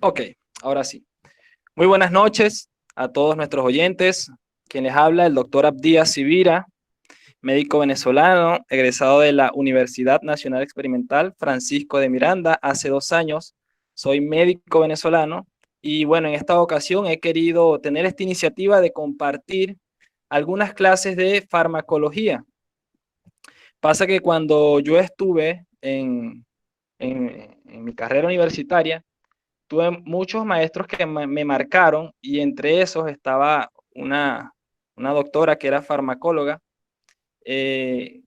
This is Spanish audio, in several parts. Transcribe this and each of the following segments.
Ok, ahora sí. Muy buenas noches a todos nuestros oyentes. Quien les habla, el doctor Abdías Sivira, médico venezolano, egresado de la Universidad Nacional Experimental Francisco de Miranda hace 2 años. Soy médico venezolano y bueno, en esta ocasión he querido tener esta iniciativa de compartir algunas clases de farmacología. Pasa que cuando yo estuve en mi carrera universitaria, tuve muchos maestros que me marcaron y entre esos estaba una doctora que era farmacóloga, eh,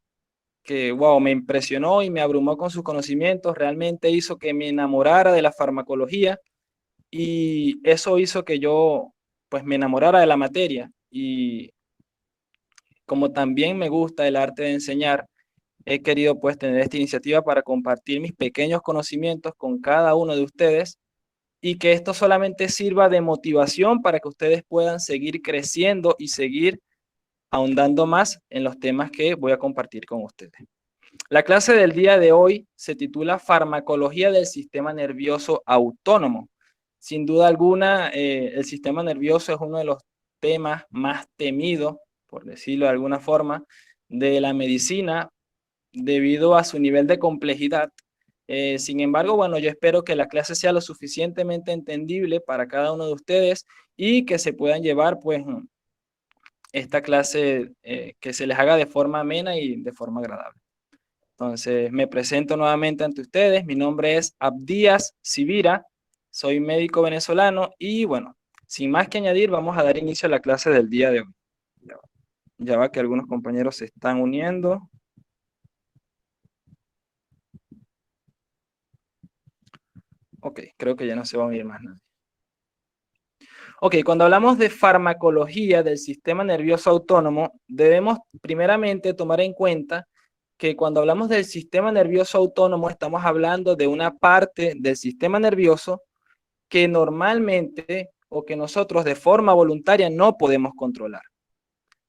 que wow, me impresionó y me abrumó con sus conocimientos, realmente hizo que me enamorara de la farmacología y eso hizo que yo pues me enamorara de la materia y como también me gusta el arte de enseñar, he querido pues tener esta iniciativa para compartir mis pequeños conocimientos con cada uno de ustedes y que esto solamente sirva de motivación para que ustedes puedan seguir creciendo y seguir ahondando más en los temas que voy a compartir con ustedes. La clase del día de hoy se titula Farmacología del Sistema Nervioso Autónomo. Sin duda alguna, el sistema nervioso es uno de los temas más temidos, por decirlo de alguna forma, de la medicina debido a su nivel de complejidad. Sin embargo, bueno, yo espero que la clase sea lo suficientemente entendible para cada uno de ustedes y que se puedan llevar pues esta clase que se les haga de forma amena y de forma agradable. Entonces, me presento nuevamente ante ustedes. Mi nombre es Abdías Sivira, soy médico venezolano y bueno, sin más que añadir, vamos a dar inicio a la clase del día de hoy. Ya va que algunos compañeros se están uniendo. Ok, creo que ya no se va a unir más nadie. Ok, cuando hablamos de farmacología del sistema nervioso autónomo, debemos primeramente tomar en cuenta que cuando hablamos del sistema nervioso autónomo estamos hablando de una parte del sistema nervioso que normalmente o que nosotros de forma voluntaria no podemos controlar.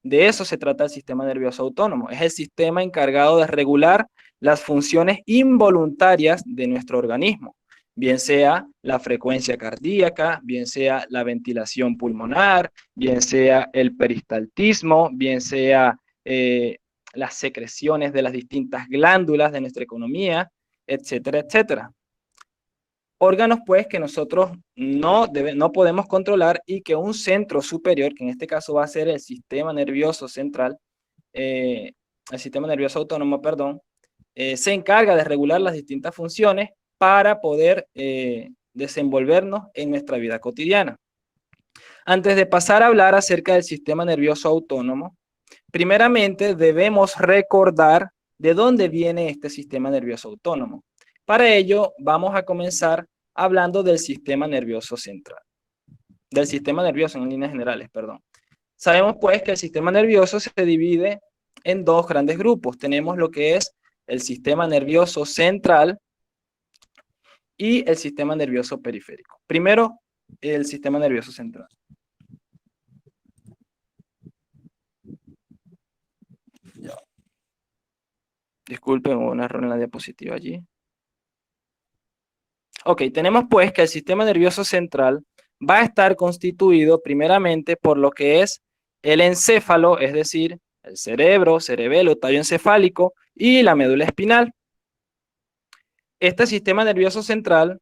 De eso se trata el sistema nervioso autónomo. Es el sistema encargado de regular las funciones involuntarias de nuestro organismo, bien sea la frecuencia cardíaca, bien sea la ventilación pulmonar, bien sea el peristaltismo, bien sea las secreciones de las distintas glándulas de nuestra economía, etcétera, etcétera. Órganos, pues, que nosotros no podemos controlar y que un centro superior, que en este caso va a ser el sistema nervioso central, eh, el sistema nervioso autónomo, perdón, se encarga de regular las distintas funciones para poder desenvolvernos en nuestra vida cotidiana. Antes de pasar a hablar acerca del sistema nervioso autónomo, primeramente debemos recordar de dónde viene este sistema nervioso autónomo. Para ello, vamos a comenzar hablando del sistema nervioso central, del sistema nervioso en líneas generales, perdón. Sabemos pues que el sistema nervioso se divide en dos grandes grupos. Tenemos lo que es el sistema nervioso central y el sistema nervioso periférico. Primero, el sistema nervioso central. Ya. Disculpen, hubo un error en la diapositiva allí. Ok, tenemos pues que el sistema nervioso central va a estar constituido primeramente por lo que es el encéfalo, es decir, el cerebro, cerebelo, tallo encefálico y la médula espinal. Este sistema nervioso central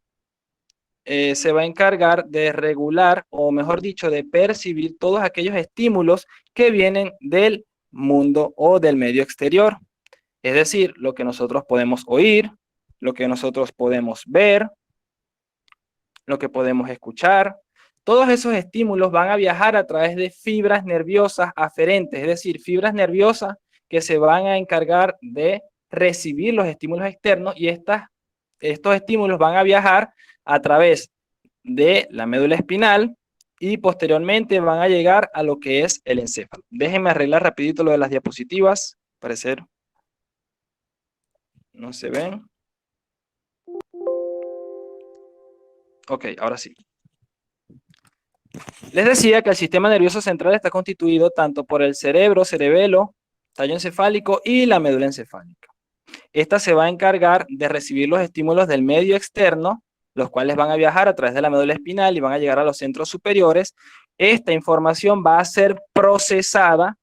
se va a encargar de regular, o mejor dicho, de percibir todos aquellos estímulos que vienen del mundo o del medio exterior. Es decir, lo que nosotros podemos oír, lo que nosotros podemos ver, lo que podemos escuchar. Todos esos estímulos van a viajar a través de fibras nerviosas aferentes, es decir, fibras nerviosas que se van a encargar de recibir los estímulos externos y estos estímulos van a viajar a través de la médula espinal y posteriormente van a llegar a lo que es el encéfalo. Déjenme arreglar rapidito lo de las diapositivas, parecer no se ven. Ok, ahora sí. Les decía que el sistema nervioso central está constituido tanto por el cerebro, cerebelo, tallo encefálico y la médula encefálica. Esta se va a encargar de recibir los estímulos del medio externo los cuales van a viajar a través de la médula espinal y van a llegar a los centros superiores. Esta información va a ser procesada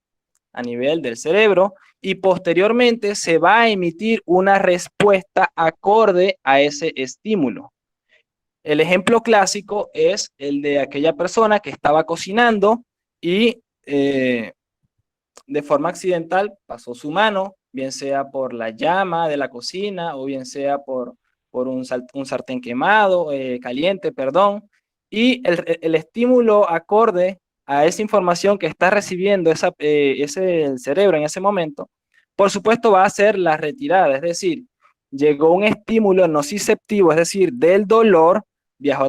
a nivel del cerebro y posteriormente se va a emitir una respuesta acorde a ese estímulo. El ejemplo clásico es el de aquella persona que estaba cocinando y de forma accidental pasó su mano, bien sea por la llama de la cocina o bien sea por un sartén quemado, caliente, perdón, y el estímulo acorde a esa información que está recibiendo el cerebro en ese momento, por supuesto va a ser la retirada, es decir, llegó un estímulo nociceptivo, es decir, del dolor, viajó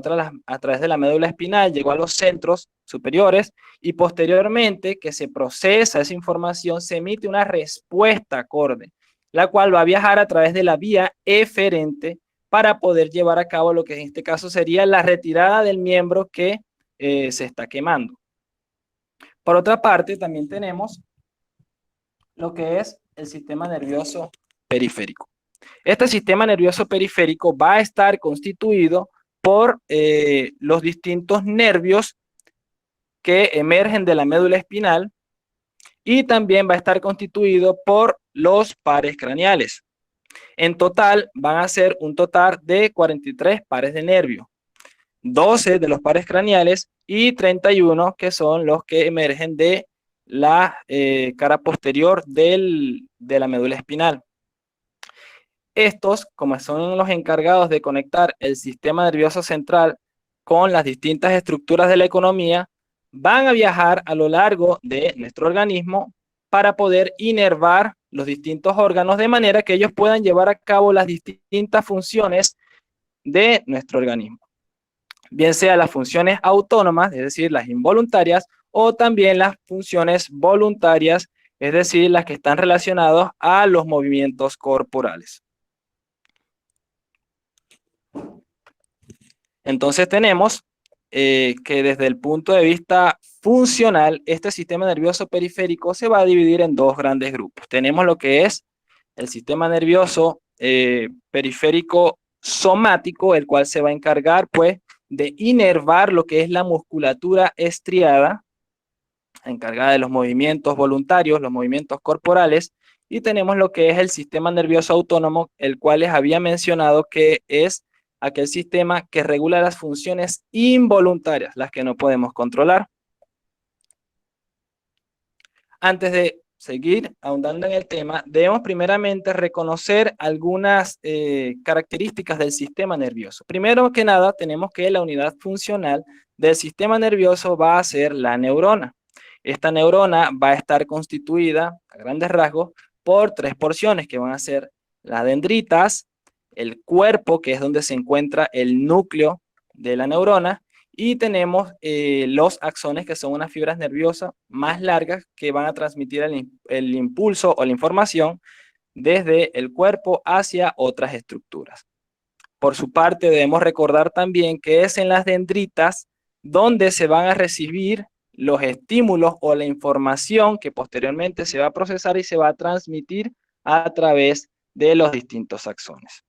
a través de la médula espinal, llegó a los centros superiores y posteriormente que se procesa esa información, se emite una respuesta acorde, la cual va a viajar a través de la vía eferente para poder llevar a cabo lo que en este caso sería la retirada del miembro que se está quemando. Por otra parte, también tenemos lo que es el sistema nervioso periférico. Este sistema nervioso periférico va a estar constituido por los distintos nervios que emergen de la médula espinal y también va a estar constituido por los pares craneales. En total van a ser un total de 43 pares de nervios, 12 de los pares craneales y 31 que son los que emergen de la cara posterior de la médula espinal. Estos, como son los encargados de conectar el sistema nervioso central con las distintas estructuras de la economía, van a viajar a lo largo de nuestro organismo para poder inervar los distintos órganos de manera que ellos puedan llevar a cabo las distintas funciones de nuestro organismo. Bien sea las funciones autónomas, es decir, las involuntarias, o también las funciones voluntarias, es decir, las que están relacionadas a los movimientos corporales. Entonces tenemos que desde el punto de vista funcional, este sistema nervioso periférico se va a dividir en dos grandes grupos. Tenemos lo que es el sistema nervioso periférico somático, el cual se va a encargar pues de inervar lo que es la musculatura estriada, encargada de los movimientos voluntarios, los movimientos corporales, y tenemos lo que es el sistema nervioso autónomo, el cual les había mencionado que es aquel sistema que regula las funciones involuntarias, las que no podemos controlar. Antes de seguir ahondando en el tema, debemos primeramente reconocer algunas características del sistema nervioso. Primero que nada, tenemos que la unidad funcional del sistema nervioso va a ser la neurona. Esta neurona va a estar constituida, a grandes rasgos, por tres porciones que van a ser las dendritas, el cuerpo, que es donde se encuentra el núcleo de la neurona, y tenemos los axones, que son unas fibras nerviosas más largas que van a transmitir el impulso o la información desde el cuerpo hacia otras estructuras. Por su parte, debemos recordar también que es en las dendritas donde se van a recibir los estímulos o la información que posteriormente se va a procesar y se va a transmitir a través de los distintos axones.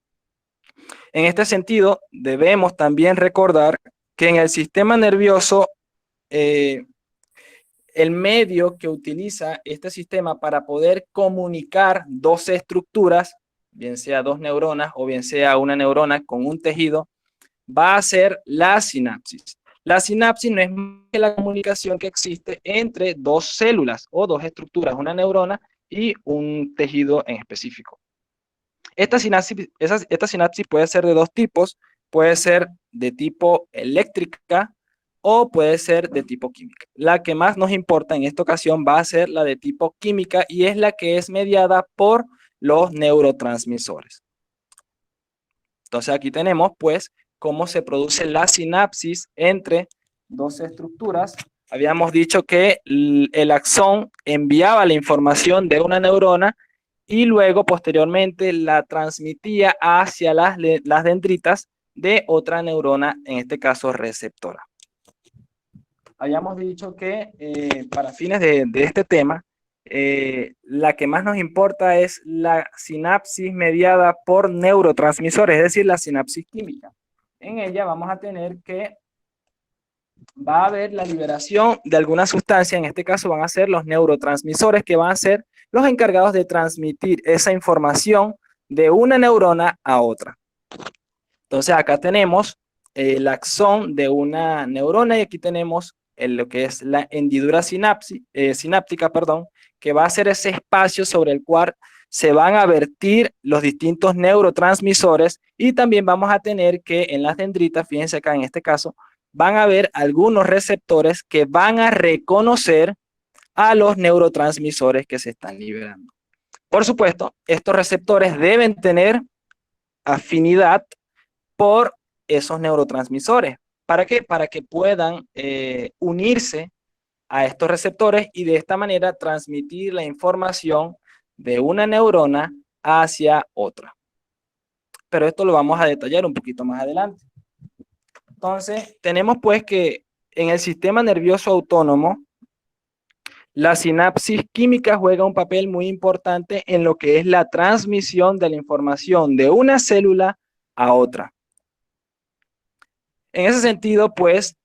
En este sentido, debemos también recordar que en el sistema nervioso, el medio que utiliza este sistema para poder comunicar dos estructuras, bien sea dos neuronas o bien sea una neurona con un tejido, va a ser la sinapsis. La sinapsis no es más que la comunicación que existe entre dos células o dos estructuras, una neurona y un tejido en específico. Esta sinapsis puede ser de dos tipos, puede ser de tipo eléctrica o puede ser de tipo química. La que más nos importa en esta ocasión va a ser la de tipo química y es la que es mediada por los neurotransmisores. Entonces aquí tenemos pues cómo se produce la sinapsis entre dos estructuras. Habíamos dicho que el axón enviaba la información de una neurona y luego posteriormente la transmitía hacia las dendritas de otra neurona, en este caso receptora. Habíamos dicho que para fines de este tema, la que más nos importa es la sinapsis mediada por neurotransmisores, es decir, la sinapsis química. en ella vamos a tener que va a haber la liberación de alguna sustancia, en este caso van a ser los neurotransmisores que van a ser los encargados de transmitir esa información de una neurona a otra. Entonces acá tenemos el axón de una neurona y aquí tenemos lo que es la hendidura sináptica, perdón, que va a ser ese espacio sobre el cual se van a vertir los distintos neurotransmisores y también vamos a tener que en las dendritas, fíjense acá en este caso, van a haber algunos receptores que van a reconocer a los neurotransmisores que se están liberando. Por supuesto, estos receptores deben tener afinidad por esos neurotransmisores. ¿Para qué? Para que puedan unirse a estos receptores y de esta manera transmitir la información de una neurona hacia otra. Pero esto lo vamos a detallar un poquito más adelante. Entonces, tenemos pues que en el sistema nervioso autónomo, la sinapsis química juega un papel muy importante en lo que es la transmisión de la información de una célula a otra. En ese sentido, pues,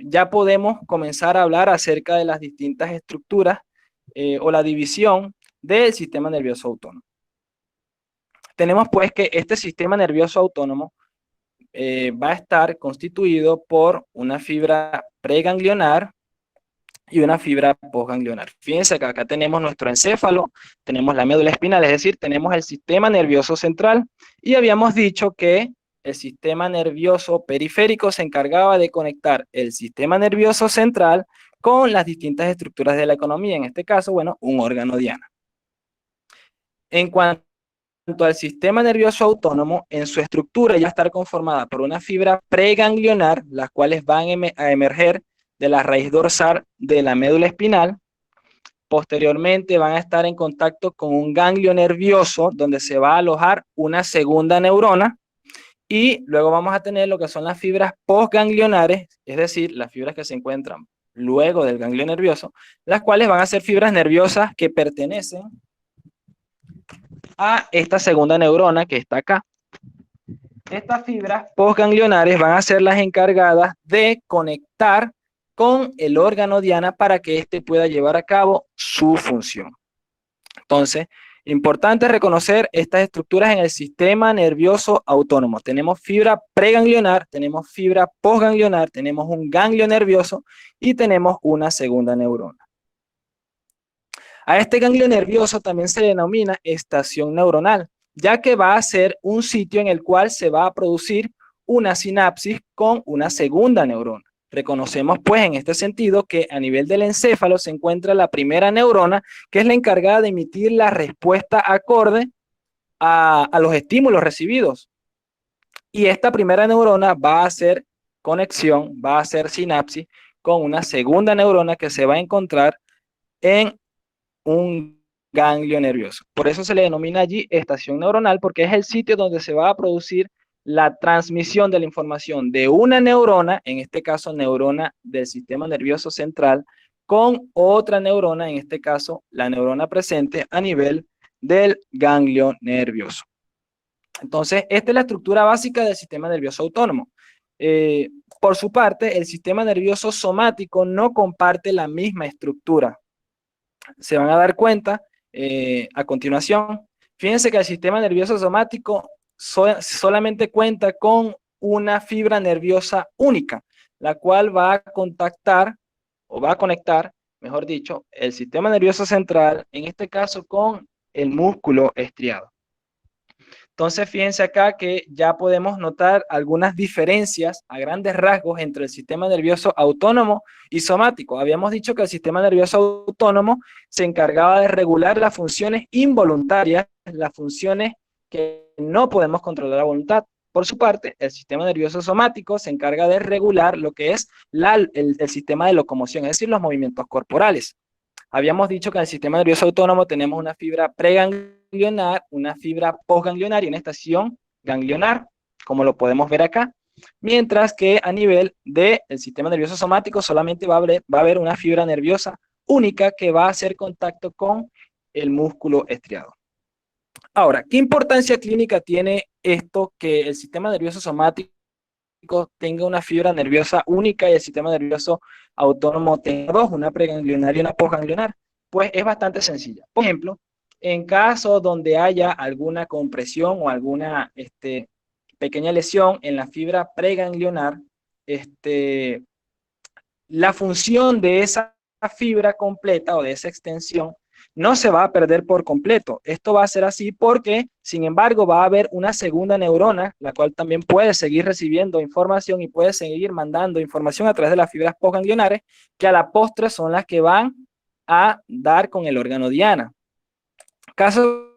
ya podemos comenzar a hablar acerca de las distintas estructuras o la división del sistema nervioso autónomo. Tenemos pues que este sistema nervioso autónomo va a estar constituido por una fibra preganglionar y una fibra postganglionar. Fíjense que acá tenemos nuestro encéfalo, tenemos la médula espinal, es decir, tenemos el sistema nervioso central y habíamos dicho que el sistema nervioso periférico se encargaba de conectar el sistema nervioso central con las distintas estructuras de la economía, en este caso, bueno, un órgano diana. En cuanto al sistema nervioso autónomo, en su estructura ya estar conformada por una fibra preganglionar, las cuales van a emerger de la raíz dorsal de la médula espinal. Posteriormente van a estar en contacto con un ganglio nervioso donde se va a alojar una segunda neurona y luego vamos a tener lo que son las fibras postganglionares, es decir, las fibras que se encuentran luego del ganglio nervioso, las cuales van a ser fibras nerviosas que pertenecen a esta segunda neurona que está acá. Estas fibras postganglionares van a ser las encargadas de conectar con el órgano diana para que éste pueda llevar a cabo su función. Entonces, importante reconocer estas estructuras en el sistema nervioso autónomo. Tenemos fibra preganglionar, tenemos fibra postganglionar, tenemos un ganglio nervioso y tenemos una segunda neurona. A este ganglio nervioso también se le denomina estación neuronal, ya que va a ser un sitio en el cual se va a producir una sinapsis con una segunda neurona. Reconocemos pues en este sentido que a nivel del encéfalo se encuentra la primera neurona, que es la encargada de emitir la respuesta acorde a los estímulos recibidos. Y esta primera neurona va a hacer conexión, va a hacer sinapsis con una segunda neurona que se va a encontrar en un ganglio nervioso. Por eso se le denomina allí estación neuronal, porque es el sitio donde se va a producir la transmisión de la información de una neurona, en este caso neurona del sistema nervioso central, con otra neurona, en este caso la neurona presente a nivel del ganglio nervioso. Entonces, esta es la estructura básica del sistema nervioso autónomo. Por su parte, el sistema nervioso somático no comparte la misma estructura. Se van a dar cuenta a continuación. Fíjense que el sistema nervioso somático solamente cuenta con una fibra nerviosa única, la cual va a contactar o va a conectar, mejor dicho, el sistema nervioso central, en este caso con el músculo estriado. Entonces, fíjense acá que ya podemos notar algunas diferencias a grandes rasgos entre el sistema nervioso autónomo y somático. Habíamos dicho que el sistema nervioso autónomo se encargaba de regular las funciones involuntarias, las funciones que no podemos controlar a voluntad. Por su parte, el sistema nervioso somático se encarga de regular lo que es el sistema de locomoción, es decir, los movimientos corporales. Habíamos dicho que en el sistema nervioso autónomo tenemos una fibra preganglionar, una fibra postganglionar y una estación ganglionar, como lo podemos ver acá, mientras que a nivel del sistema nervioso somático solamente va a haber una fibra nerviosa única que va a hacer contacto con el músculo estriado. Ahora, ¿qué importancia clínica tiene esto que el sistema nervioso somático tenga una fibra nerviosa única y el sistema nervioso autónomo tenga dos, una preganglionar y una postganglionar? Pues es bastante sencilla. Por ejemplo, en caso donde haya alguna compresión o alguna pequeña lesión en la fibra preganglionar, la función de esa fibra completa o de esa extensión no se va a perder por completo. Esto va a ser así porque, sin embargo, va a haber una segunda neurona, la cual también puede seguir recibiendo información y puede seguir mandando información a través de las fibras postganglionares, que a la postre son las que van a dar con el órgano diana. Caso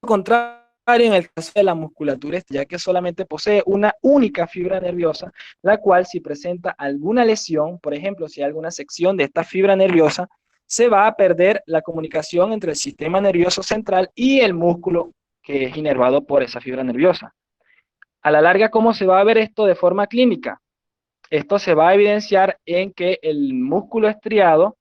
contrario, en el caso de la musculatura, ya que solamente posee una única fibra nerviosa, la cual si presenta alguna lesión, por ejemplo, si hay alguna sección de esta fibra nerviosa, se va a perder la comunicación entre el sistema nervioso central y el músculo que es inervado por esa fibra nerviosa. A la larga, ¿cómo se va a ver esto de forma clínica? Esto se va a evidenciar en que el músculo estriado,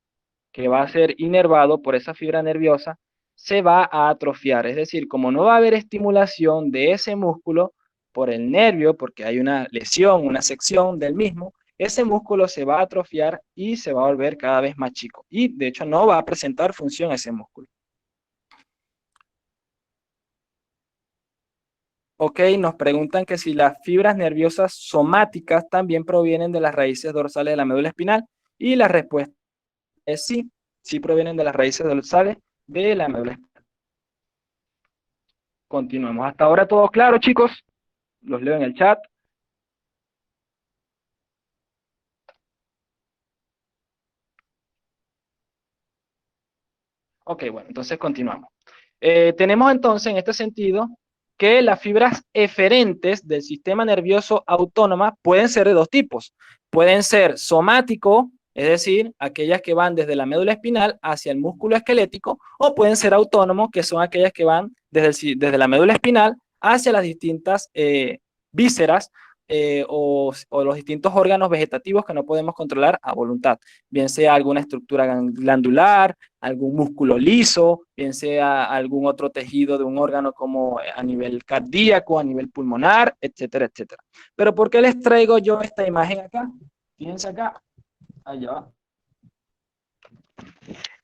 que va a ser inervado por esa fibra nerviosa, se va a atrofiar. Es decir, como no va a haber estimulación de ese músculo por el nervio, porque hay una lesión, una sección del mismo, ese músculo se va a atrofiar y se va a volver cada vez más chico. Y de hecho no va a presentar función ese músculo. Ok, nos preguntan que si las fibras nerviosas somáticas también provienen de las raíces dorsales de la médula espinal. Y la respuesta es sí, sí provienen de las raíces dorsales de la médula espinal. Continuamos. Hasta ahora todo claro, chicos. Los leo en el chat. Ok, bueno, entonces continuamos. Tenemos entonces en este sentido que las fibras eferentes del sistema nervioso autónoma pueden ser de dos tipos. Pueden ser somático, es decir, aquellas que van desde la médula espinal hacia el músculo esquelético, o pueden ser autónomos, que son aquellas que van desde la médula espinal hacia las distintas vísceras o los distintos órganos vegetativos que no podemos controlar a voluntad, bien sea alguna estructura glandular, algún músculo liso, bien sea algún otro tejido de un órgano como a nivel cardíaco, a nivel pulmonar, etcétera, etcétera. Pero ¿por qué les traigo yo esta imagen acá? Fíjense acá, allá va.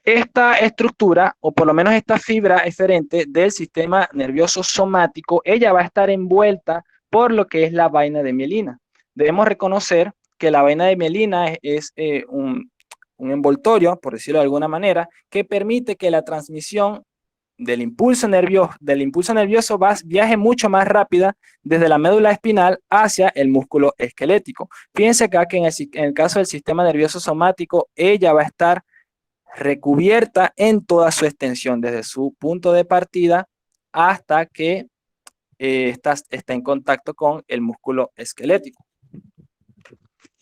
Esta estructura, o por lo menos esta fibra eferente del sistema nervioso somático, ella va a estar envuelta por lo que es la vaina de mielina. Debemos reconocer que la vaina de mielina es un envoltorio, por decirlo de alguna manera, que permite que la transmisión del impulso nervioso viaje mucho más rápida desde la médula espinal hacia el músculo esquelético. Fíjense acá que en el caso del sistema nervioso somático, ella va a estar recubierta en toda su extensión, desde su punto de partida hasta que está en contacto con el músculo esquelético.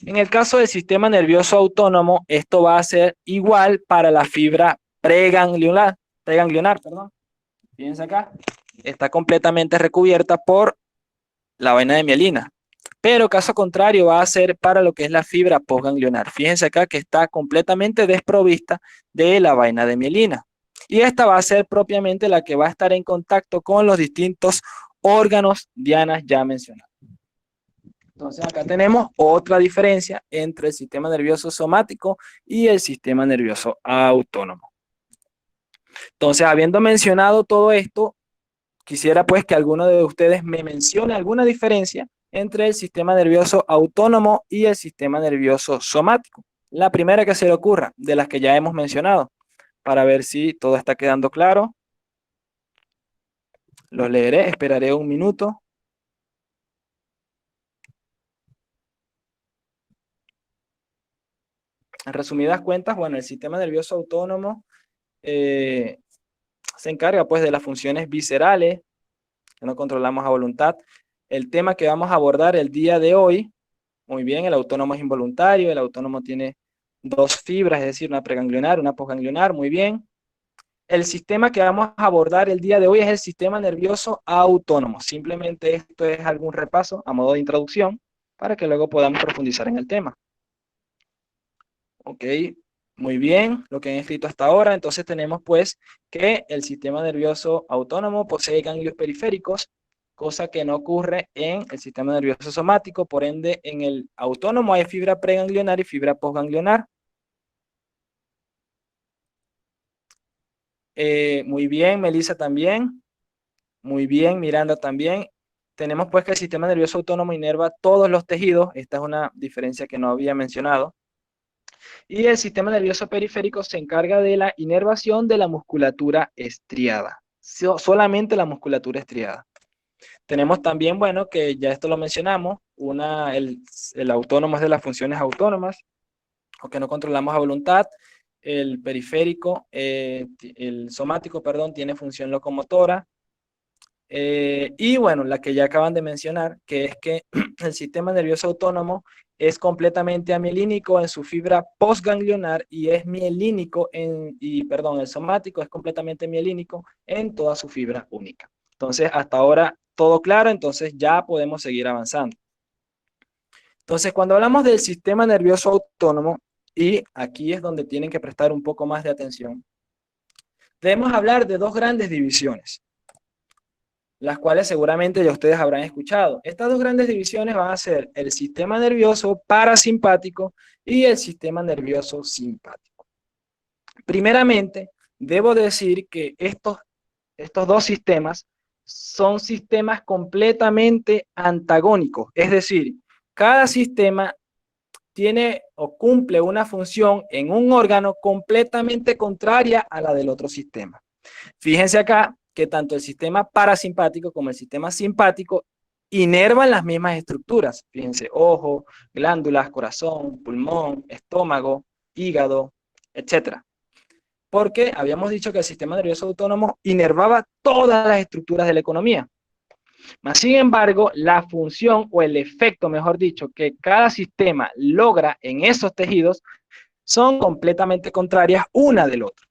En el caso del sistema nervioso autónomo, esto va a ser igual para la fibra preganglionar, perdón. Fíjense acá, está completamente recubierta por la vaina de mielina. Pero caso contrario va a ser para lo que es la fibra postganglionar. Fíjense acá que está completamente desprovista de la vaina de mielina. Y esta va a ser propiamente la que va a estar en contacto con los distintos órganos dianas ya mencionados. Entonces acá tenemos otra diferencia entre el sistema nervioso somático y el sistema nervioso autónomo. Entonces, habiendo mencionado todo esto, quisiera pues que alguno de ustedes me mencione alguna diferencia entre el sistema nervioso autónomo y el sistema nervioso somático. La primera que se le ocurra, de las que ya hemos mencionado, para ver si todo está quedando claro. Lo leeré, esperaré un minuto. En resumidas cuentas, bueno, el sistema nervioso autónomo se encarga pues de las funciones viscerales que no controlamos a voluntad. El tema que vamos a abordar el día de hoy, muy bien, el autónomo es involuntario, el autónomo tiene dos fibras, es decir, una preganglionar, una postganglionar, muy bien. El sistema que vamos a abordar el día de hoy es el sistema nervioso autónomo. Simplemente esto es algún repaso a modo de introducción para que luego podamos profundizar en el tema. Ok, muy bien, lo que han escrito hasta ahora. Entonces tenemos pues que el sistema nervioso autónomo posee ganglios periféricos cosa que no ocurre en el sistema nervioso somático. Por ende, en el autónomo hay fibra preganglionar y fibra posganglionar. Muy bien, Melissa también. Muy bien, Miranda también. Tenemos pues que el sistema nervioso autónomo inerva todos los tejidos. Esta es una diferencia que no había mencionado. Y el sistema nervioso periférico se encarga de la inervación de la musculatura estriada. Solamente la musculatura estriada. Tenemos también, bueno, que ya esto lo mencionamos, el autónomo es de las funciones autónomas, o que no controlamos a voluntad. El periférico, el somático, perdón, tiene función locomotora. Y bueno, la que ya acaban de mencionar, que es que el sistema nervioso autónomo es completamente amielínico en su fibra postganglionar y es mielínico el somático es completamente mielínico en toda su fibra única. Entonces, hasta ahora todo claro, entonces ya podemos seguir avanzando. Entonces, cuando hablamos del sistema nervioso autónomo, y aquí es donde tienen que prestar un poco más de atención, debemos hablar de dos grandes divisiones, las cuales seguramente ya ustedes habrán escuchado. Estas dos grandes divisiones van a ser el sistema nervioso parasimpático y el sistema nervioso simpático. Primeramente, debo decir que estos dos sistemas son sistemas completamente antagónicos, es decir, cada sistema tiene o cumple una función en un órgano completamente contraria a la del otro sistema. Fíjense acá que tanto el sistema parasimpático como el sistema simpático inervan las mismas estructuras. Fíjense, ojo, glándulas, corazón, pulmón, estómago, hígado, etc. Porque habíamos dicho que el sistema nervioso autónomo inervaba todas las estructuras de la economía. Mas, sin embargo, la función o el efecto, mejor dicho, que cada sistema logra en esos tejidos son completamente contrarias una del otro.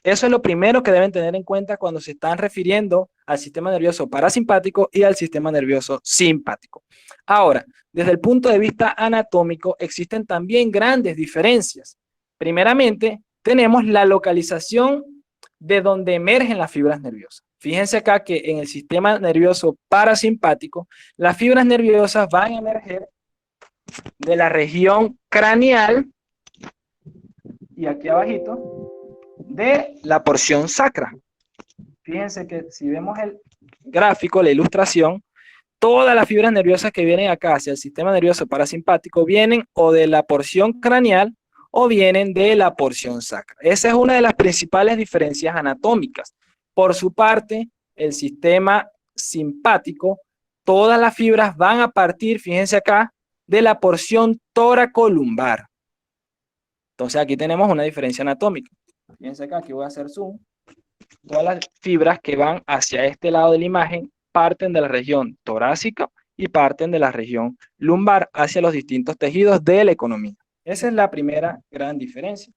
Eso es lo primero que deben tener en cuenta cuando se están refiriendo al sistema nervioso parasimpático y al sistema nervioso simpático. Ahora, desde el punto de vista anatómico, existen también grandes diferencias. Primeramente, tenemos la localización de donde emergen las fibras nerviosas. Fíjense acá que en el sistema nervioso parasimpático, las fibras nerviosas van a emerger de la región craneal y aquí abajito de la porción sacra. Fíjense que si vemos el gráfico, la ilustración, todas las fibras nerviosas que vienen acá hacia el sistema nervioso parasimpático vienen o de la porción craneal o vienen de la porción sacra. Esa es una de las principales diferencias anatómicas. Por su parte, el sistema simpático, todas las fibras van a partir, fíjense acá, de la porción tóraco-lumbar. Entonces aquí tenemos una diferencia anatómica. Fíjense acá, aquí voy a hacer zoom. Todas las fibras que van hacia este lado de la imagen parten de la región torácica y parten de la región lumbar hacia los distintos tejidos de la economía. Esa es la primera gran diferencia.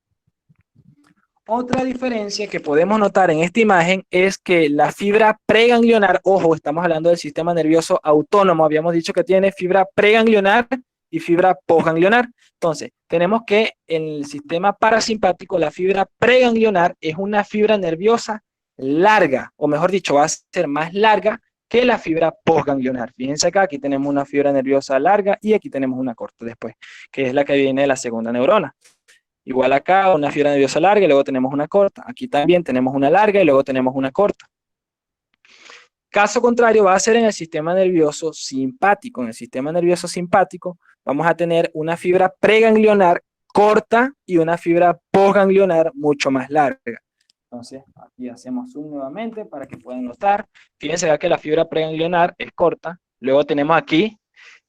Otra diferencia que podemos notar en esta imagen es que la fibra preganglionar, ojo, estamos hablando del sistema nervioso autónomo, habíamos dicho que tiene fibra preganglionar y fibra posganglionar. Entonces, tenemos que en el sistema parasimpático la fibra preganglionar es una fibra nerviosa larga, o mejor dicho, va a ser más larga que la fibra posganglionar. Fíjense acá, aquí tenemos una fibra nerviosa larga y aquí tenemos una corta después, que es la que viene de la segunda neurona. Igual acá, una fibra nerviosa larga y luego tenemos una corta. Aquí también tenemos una larga y luego tenemos una corta. Caso contrario va a ser en el sistema nervioso simpático. En el sistema nervioso simpático vamos a tener una fibra preganglionar corta y una fibra posganglionar mucho más larga. Entonces, aquí hacemos zoom nuevamente para que puedan notar. Fíjense que la fibra preganglionar es corta. Luego tenemos aquí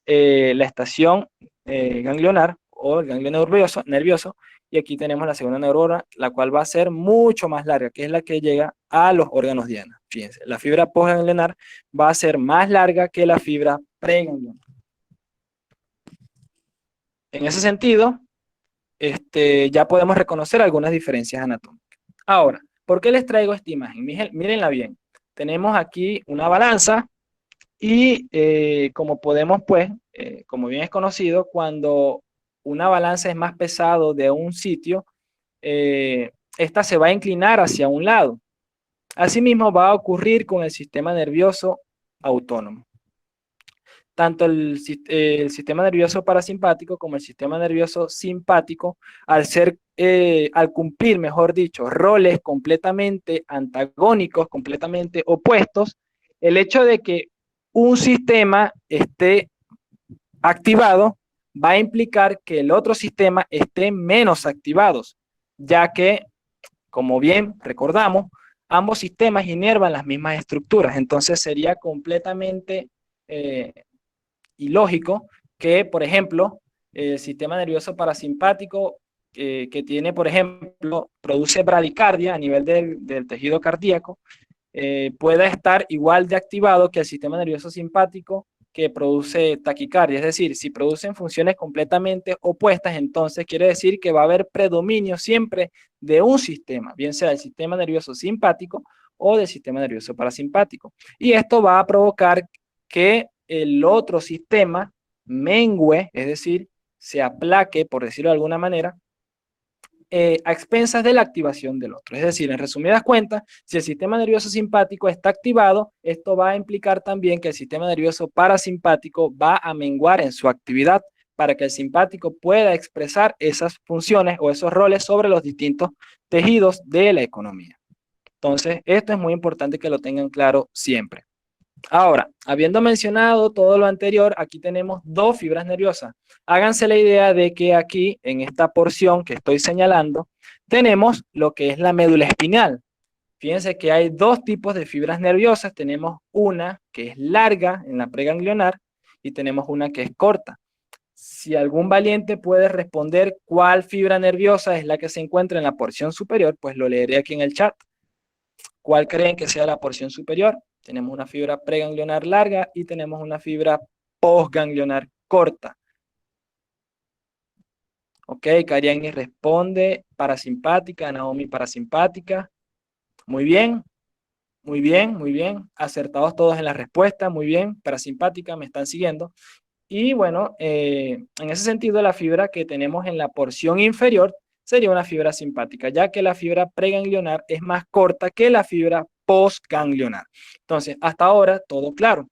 la estación ganglionar o el ganglio nervioso. Y aquí tenemos la segunda neurona, la cual va a ser mucho más larga, que es la que llega a los órganos diana. Fíjense, la fibra postganglionar va a ser más larga que la fibra preganglionar. En ese sentido, ya podemos reconocer algunas diferencias anatómicas. Ahora, ¿por qué les traigo esta imagen? Mírenla bien. Tenemos aquí una balanza y como podemos, pues, como bien es conocido, cuando una balanza es más pesado de un sitio, esta se va a inclinar hacia un lado. Asimismo, va a ocurrir con el sistema nervioso autónomo. Tanto el sistema nervioso parasimpático como el sistema nervioso simpático, al cumplir, mejor dicho, roles completamente antagónicos, completamente opuestos, el hecho de que un sistema esté activado va a implicar que el otro sistema esté menos activado, ya que, como bien recordamos, ambos sistemas inervan las mismas estructuras. Entonces sería completamente ilógico que, por ejemplo, el sistema nervioso parasimpático que tiene, por ejemplo, produce bradicardia a nivel del tejido cardíaco, pueda estar igual de activado que el sistema nervioso simpático que produce taquicardia. Es decir, si producen funciones completamente opuestas, entonces quiere decir que va a haber predominio siempre de un sistema, bien sea el sistema nervioso simpático o del sistema nervioso parasimpático. Y esto va a provocar que el otro sistema mengue, es decir, se aplaque, por decirlo de alguna manera, a expensas de la activación del otro. Es decir, en resumidas cuentas, si el sistema nervioso simpático está activado, esto va a implicar también que el sistema nervioso parasimpático va a menguar en su actividad para que el simpático pueda expresar esas funciones o esos roles sobre los distintos tejidos de la economía. Entonces, esto es muy importante que lo tengan claro siempre. Ahora, habiendo mencionado todo lo anterior, aquí tenemos dos fibras nerviosas. Háganse la idea de que aquí, en esta porción que estoy señalando, tenemos lo que es la médula espinal. Fíjense que hay dos tipos de fibras nerviosas. Tenemos una que es larga en la preganglionar y tenemos una que es corta. Si algún valiente puede responder cuál fibra nerviosa es la que se encuentra en la porción superior, pues lo leeré aquí en el chat. ¿Cuál creen que sea la porción superior? Tenemos una fibra preganglionar larga y tenemos una fibra postganglionar corta. Ok, Kariani responde parasimpática, Naomi parasimpática. Muy bien, muy bien, muy bien. Acertados todos en la respuesta, muy bien. Parasimpática, me están siguiendo. Y bueno, en ese sentido, la fibra que tenemos en la porción inferior sería una fibra simpática, ya que la fibra preganglionar es más corta que la fibra postganglionar. Entonces, hasta ahora, todo claro.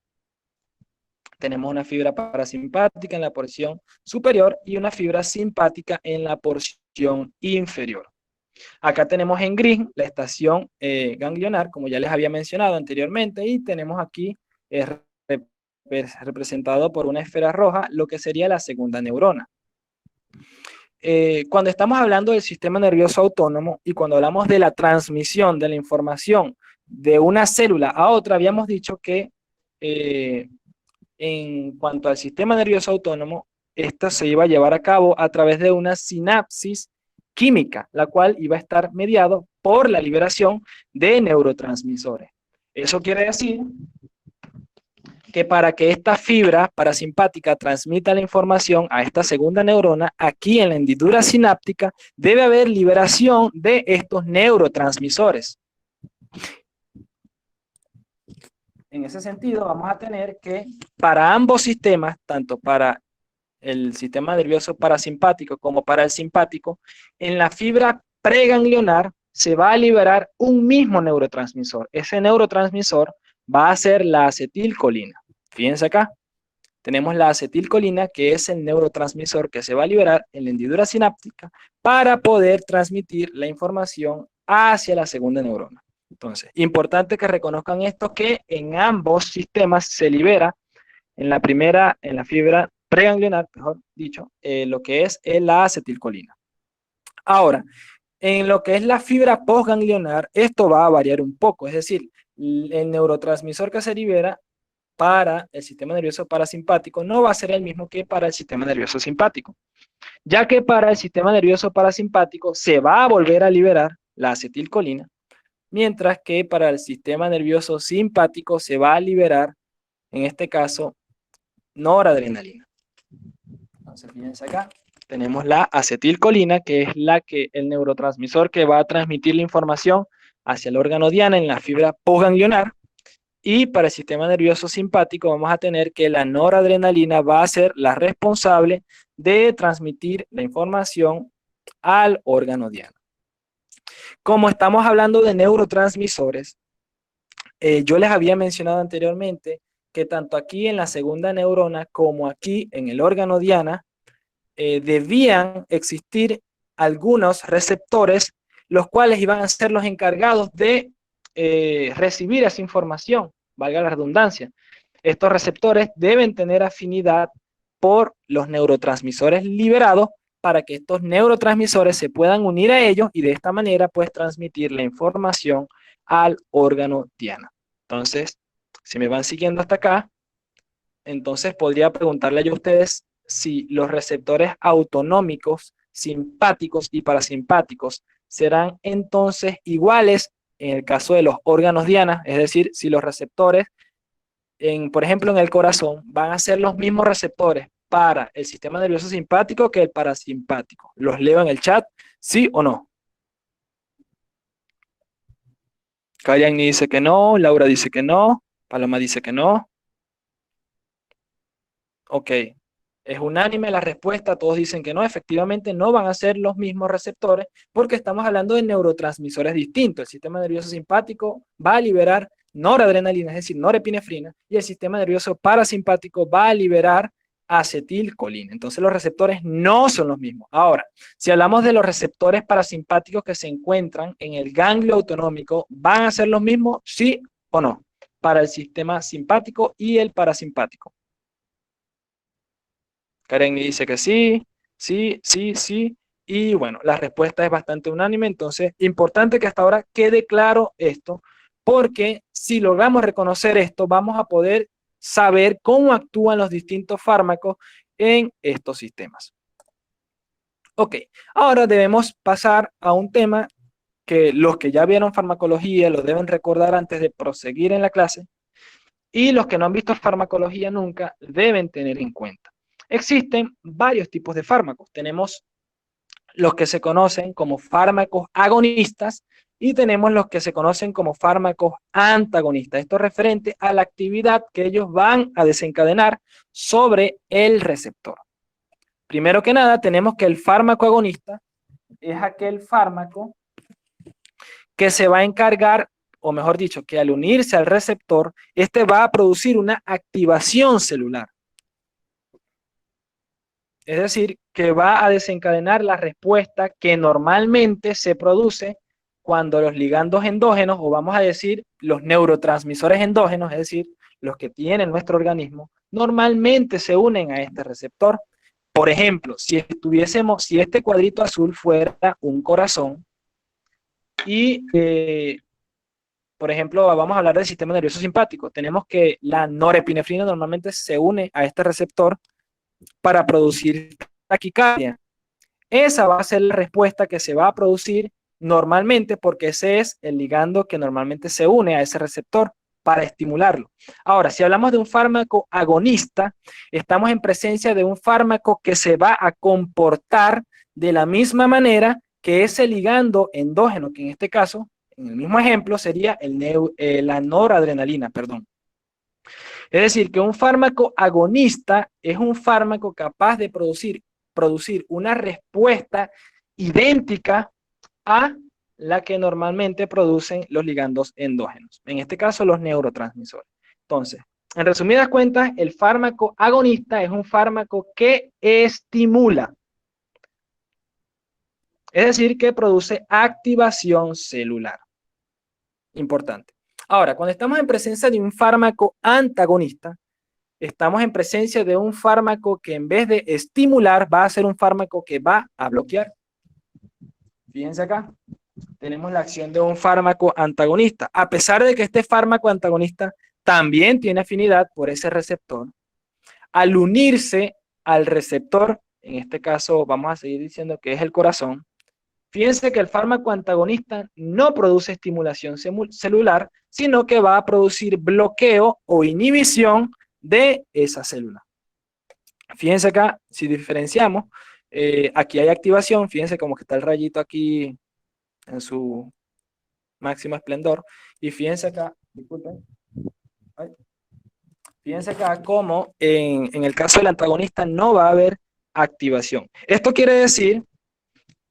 Tenemos una fibra parasimpática en la porción superior y una fibra simpática en la porción inferior. Acá tenemos en gris la estación ganglionar, como ya les había mencionado anteriormente, y tenemos aquí representado por una esfera roja lo que sería la segunda neurona. Cuando estamos hablando del sistema nervioso autónomo y cuando hablamos de la transmisión de la información de una célula a otra, habíamos dicho que en cuanto al sistema nervioso autónomo, esta se iba a llevar a cabo a través de una sinapsis química, la cual iba a estar mediado por la liberación de neurotransmisores. Eso quiere decir que para que esta fibra parasimpática transmita la información a esta segunda neurona, aquí en la hendidura sináptica debe haber liberación de estos neurotransmisores. En ese sentido, vamos a tener que para ambos sistemas, tanto para el sistema nervioso parasimpático como para el simpático, en la fibra preganglionar se va a liberar un mismo neurotransmisor. Ese neurotransmisor va a ser la acetilcolina. Fíjense acá, tenemos la acetilcolina, que es el neurotransmisor que se va a liberar en la hendidura sináptica para poder transmitir la información hacia la segunda neurona. Entonces, importante que reconozcan esto, que en ambos sistemas se libera en la primera, en la fibra preganglionar, mejor dicho, lo que es la acetilcolina. Ahora, en lo que es la fibra postganglionar, esto va a variar un poco, es decir, el neurotransmisor que se libera para el sistema nervioso parasimpático no va a ser el mismo que para el sistema nervioso simpático, ya que para el sistema nervioso parasimpático se va a volver a liberar la acetilcolina, mientras que para el sistema nervioso simpático se va a liberar, en este caso, noradrenalina. Entonces, fíjense acá, tenemos la acetilcolina, que es el neurotransmisor que va a transmitir la información hacia el órgano diana en la fibra postganglionar. Y para el sistema nervioso simpático vamos a tener que la noradrenalina va a ser la responsable de transmitir la información al órgano diana. Como estamos hablando de neurotransmisores, yo les había mencionado anteriormente que tanto aquí en la segunda neurona como aquí en el órgano diana debían existir algunos receptores, los cuales iban a ser los encargados de recibir esa información, valga la redundancia. Estos receptores deben tener afinidad por los neurotransmisores liberados para que estos neurotransmisores se puedan unir a ellos y de esta manera pues transmitir la información al órgano diana. Entonces, si me van siguiendo hasta acá, entonces podría preguntarle yo a ustedes si los receptores autonómicos, simpáticos y parasimpáticos serán entonces iguales en el caso de los órganos diana, es decir, si los receptores, por ejemplo, en el corazón, van a ser los mismos receptores para el sistema nervioso simpático que el parasimpático. ¿Los leo en el chat? ¿Sí o no? Kariani dice que no, Laura dice que no, Paloma dice que no. Ok, es unánime la respuesta, todos dicen que no, efectivamente no van a ser los mismos receptores porque estamos hablando de neurotransmisores distintos. El sistema nervioso simpático va a liberar noradrenalina, es decir, norepinefrina, y el sistema nervioso parasimpático va a liberar acetilcolina. Entonces los receptores no son los mismos. Ahora, si hablamos de los receptores parasimpáticos que se encuentran en el ganglio autonómico, ¿van a ser los mismos? ¿Sí o no? Para el sistema simpático y el parasimpático. Karen dice que sí, sí, sí, sí. Y bueno, la respuesta es bastante unánime. Entonces, importante que hasta ahora quede claro esto, porque si logramos reconocer esto, vamos a poder saber cómo actúan los distintos fármacos en estos sistemas. Ok, ahora debemos pasar a un tema que los que ya vieron farmacología lo deben recordar antes de proseguir en la clase, y los que no han visto farmacología nunca deben tener en cuenta. Existen varios tipos de fármacos. Tenemos los que se conocen como fármacos agonistas y tenemos los que se conocen como fármacos antagonistas. Esto es referente a la actividad que ellos van a desencadenar sobre el receptor. Primero que nada, tenemos que el fármaco agonista es aquel fármaco que se va a encargar, o mejor dicho, que al unirse al receptor, este va a producir una activación celular. Es decir, que va a desencadenar la respuesta que normalmente se produce cuando los ligandos endógenos, o vamos a decir los neurotransmisores endógenos, es decir, los que tiene nuestro organismo, normalmente se unen a este receptor. Por ejemplo, si este cuadrito azul fuera un corazón y, por ejemplo, vamos a hablar del sistema nervioso simpático, tenemos que la norepinefrina normalmente se une a este receptor para producir taquicardia. Esa va a ser la respuesta que se va a producir normalmente porque ese es el ligando que normalmente se une a ese receptor para estimularlo. Ahora, si hablamos de un fármaco agonista, estamos en presencia de un fármaco que se va a comportar de la misma manera que ese ligando endógeno, que en este caso, en el mismo ejemplo, sería la noradrenalina, perdón. Es decir, que un fármaco agonista es un fármaco capaz de producir una respuesta idéntica a la que normalmente producen los ligandos endógenos, en este caso los neurotransmisores. Entonces, en resumidas cuentas, el fármaco agonista es un fármaco que estimula, es decir, que produce activación celular. Importante. Ahora, cuando estamos en presencia de un fármaco antagonista, estamos en presencia de un fármaco que en vez de estimular, va a ser un fármaco que va a bloquear. Fíjense acá, tenemos la acción de un fármaco antagonista. A pesar de que este fármaco antagonista también tiene afinidad por ese receptor, al unirse al receptor, en este caso vamos a seguir diciendo que es el corazón, fíjense que el fármaco antagonista no produce estimulación celular, sino que va a producir bloqueo o inhibición de esa célula. Fíjense acá, si diferenciamos, aquí hay activación, fíjense como que está el rayito aquí en su máximo esplendor, y fíjense acá, disculpen, fíjense acá como en el caso del antagonista no va a haber activación. Esto quiere decir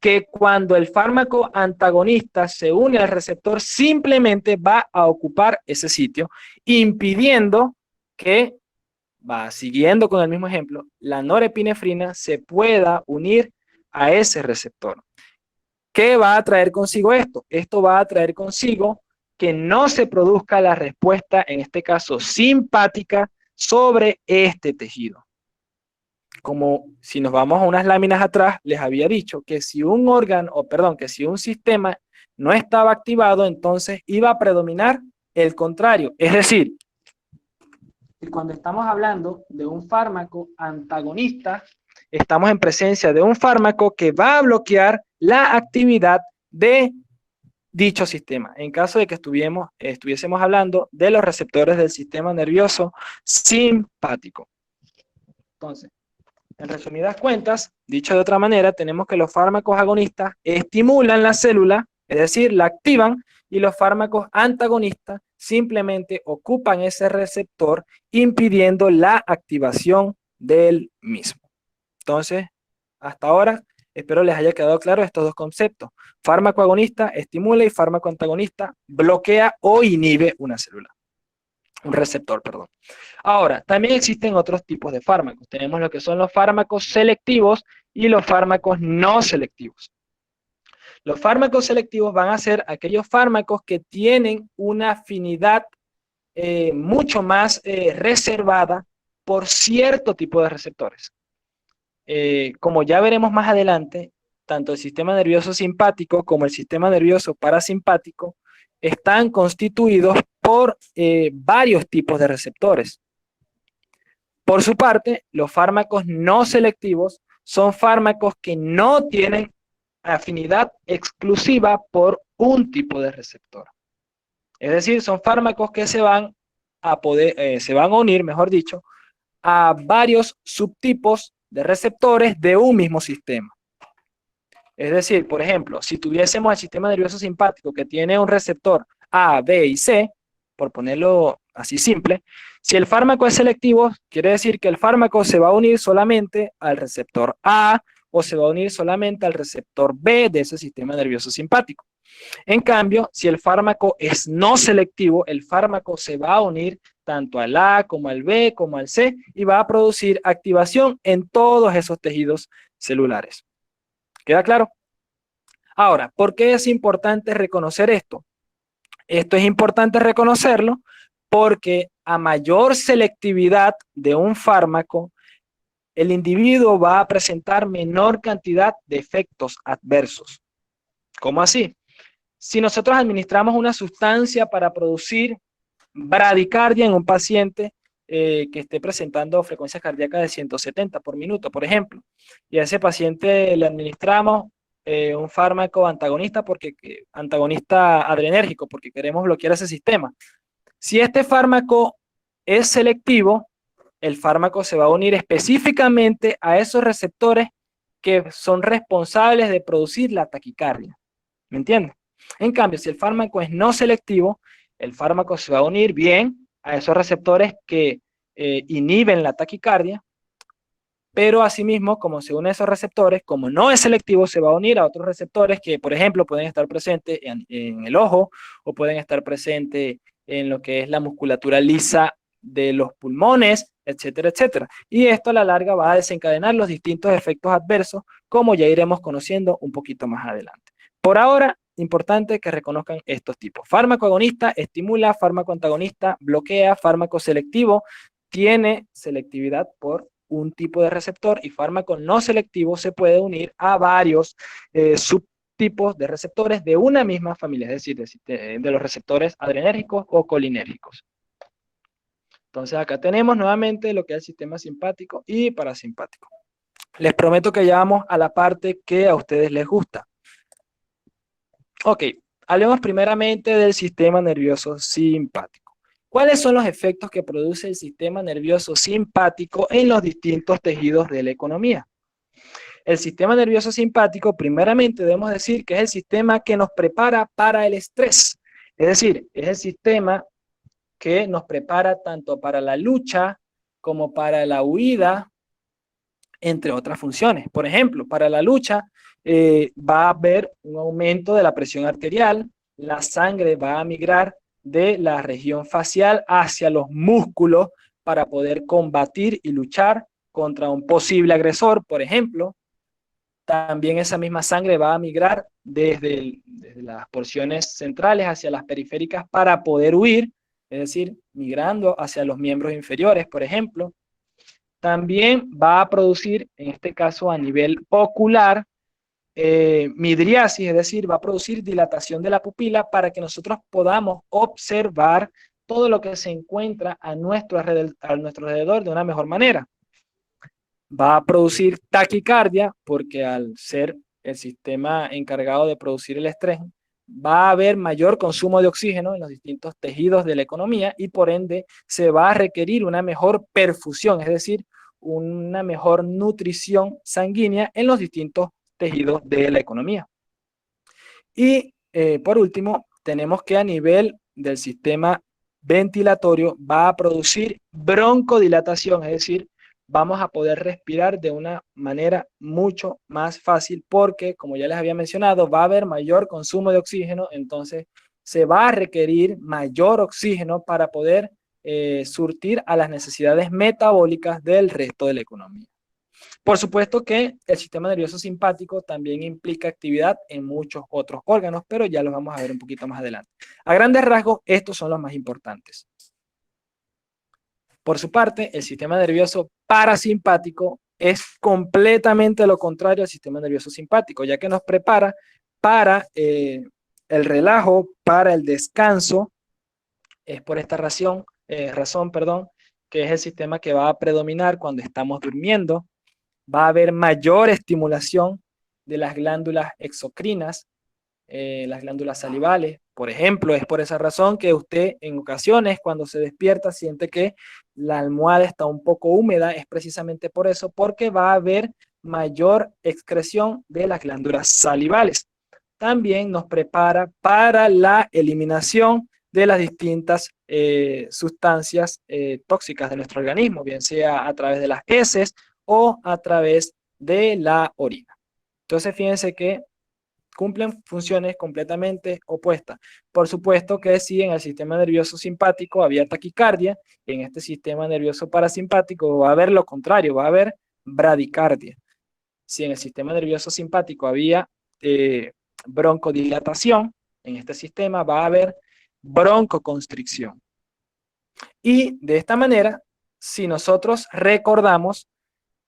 que cuando el fármaco antagonista se une al receptor, simplemente va a ocupar ese sitio, impidiendo que el receptor pueda que, va siguiendo con el mismo ejemplo, la norepinefrina se pueda unir a ese receptor. ¿Qué va a traer consigo esto? Esto va a traer consigo que no se produzca la respuesta, en este caso simpática, sobre este tejido. Como si nos vamos a unas láminas atrás, les había dicho que si un órgano, o perdón, que si un sistema no estaba activado, entonces iba a predominar el contrario. Es decir, cuando estamos hablando de un fármaco antagonista, estamos en presencia de un fármaco que va a bloquear la actividad de dicho sistema. En caso de que estuviésemos hablando de los receptores del sistema nervioso simpático. Entonces, en resumidas cuentas, dicho de otra manera, tenemos que los fármacos agonistas estimulan la célula, es decir, la activan, y los fármacos antagonistas simplemente ocupan ese receptor, impidiendo la activación del mismo. Entonces, hasta ahora, espero les haya quedado claro estos dos conceptos. Fármaco agonista estimula y fármaco antagonista bloquea o inhibe una célula. Un receptor, perdón. Ahora, también existen otros tipos de fármacos. Tenemos lo que son los fármacos selectivos y los fármacos no selectivos. Los fármacos selectivos van a ser aquellos fármacos que tienen una afinidad mucho más reservada por cierto tipo de receptores. Como ya veremos más adelante, tanto el sistema nervioso simpático como el sistema nervioso parasimpático están constituidos por varios tipos de receptores. Por su parte, los fármacos no selectivos son fármacos que no tienen afinidad exclusiva por un tipo de receptor. Es decir, son fármacos que se van a unir, mejor dicho, a varios subtipos de receptores de un mismo sistema. Es decir, por ejemplo, si tuviésemos el sistema nervioso simpático que tiene un receptor A, B y C, por ponerlo así simple, si el fármaco es selectivo, quiere decir que el fármaco se va a unir solamente al receptor A o se va a unir solamente al receptor B de ese sistema nervioso simpático. En cambio, si el fármaco es no selectivo, el fármaco se va a unir tanto al A como al B como al C y va a producir activación en todos esos tejidos celulares. ¿Queda claro? Ahora, ¿por qué es importante reconocer esto? Esto es importante reconocerlo porque a mayor selectividad de un fármaco, el individuo va a presentar menor cantidad de efectos adversos. ¿Cómo así? Si nosotros administramos una sustancia para producir bradicardia en un paciente que esté presentando frecuencias cardíacas de 170 por minuto, por ejemplo, y a ese paciente le administramos un fármaco antagonista adrenérgico, porque queremos bloquear ese sistema. Si este fármaco es selectivo, el fármaco se va a unir específicamente a esos receptores que son responsables de producir la taquicardia. ¿Me entiendes? En cambio, si el fármaco es no selectivo, el fármaco se va a unir bien a esos receptores que inhiben la taquicardia, pero asimismo, como se une a esos receptores, como no es selectivo, se va a unir a otros receptores que, por ejemplo, pueden estar presentes en el ojo o pueden estar presentes en lo que es la musculatura lisa de los pulmones, etcétera, etcétera. Y esto a la larga va a desencadenar los distintos efectos adversos, como ya iremos conociendo un poquito más adelante. Por ahora, importante que reconozcan estos tipos. Fármaco agonista estimula, fármaco antagonista bloquea, fármaco selectivo tiene selectividad por un tipo de receptor y fármaco no selectivo se puede unir a varios subtipos de receptores de una misma familia, es decir, de los receptores adrenérgicos o colinérgicos. Entonces acá tenemos nuevamente lo que es el sistema simpático y parasimpático. Les prometo que ya vamos a la parte que a ustedes les gusta. Ok, hablemos primeramente del sistema nervioso simpático. ¿Cuáles son los efectos que produce el sistema nervioso simpático en los distintos tejidos de la economía? El sistema nervioso simpático, primeramente debemos decir que es el sistema que nos prepara para el estrés. Es decir, es el sistema que nos prepara tanto para la lucha como para la huida, entre otras funciones. Por ejemplo, para la lucha va a haber un aumento de la presión arterial, la sangre va a migrar de la región facial hacia los músculos para poder combatir y luchar contra un posible agresor, por ejemplo. También esa misma sangre va a migrar desde las porciones centrales hacia las periféricas para poder huir, es decir, migrando hacia los miembros inferiores, por ejemplo. También va a producir, en este caso a nivel ocular, midriasis, es decir, va a producir dilatación de la pupila para que nosotros podamos observar todo lo que se encuentra a nuestro alrededor de una mejor manera. Va a producir taquicardia porque al ser el sistema encargado de producir el estrés, va a haber mayor consumo de oxígeno en los distintos tejidos de la economía y por ende se va a requerir una mejor perfusión, es decir, una mejor nutrición sanguínea en los distintos tejidos de la economía. Y por último, tenemos que a nivel del sistema ventilatorio va a producir broncodilatación, es decir, vamos a poder respirar de una manera mucho más fácil porque, como ya les había mencionado, va a haber mayor consumo de oxígeno, entonces se va a requerir mayor oxígeno para poder surtir a las necesidades metabólicas del resto de la economía. Por supuesto que el sistema nervioso simpático también implica actividad en muchos otros órganos, pero ya los vamos a ver un poquito más adelante. A grandes rasgos, estos son los más importantes. Por su parte, el sistema nervioso parasimpático es completamente lo contrario al sistema nervioso simpático, ya que nos prepara para el relajo, para el descanso. Es por esta razón, que es el sistema que va a predominar cuando estamos durmiendo. Va a haber mayor estimulación de las glándulas exocrinas, las glándulas salivales. Por ejemplo, es por esa razón que usted en ocasiones cuando se despierta siente que la almohada está un poco húmeda, es precisamente por eso, porque va a haber mayor excreción de las glándulas salivales. También nos prepara para la eliminación de las distintas sustancias tóxicas de nuestro organismo, bien sea a través de las heces o a través de la orina. Entonces, fíjense que cumplen funciones completamente opuestas. Por supuesto que si en el sistema nervioso simpático había taquicardia, en este sistema nervioso parasimpático va a haber lo contrario, va a haber bradicardia. Si en el sistema nervioso simpático había broncodilatación, en este sistema va a haber broncoconstricción. Y de esta manera, si nosotros recordamos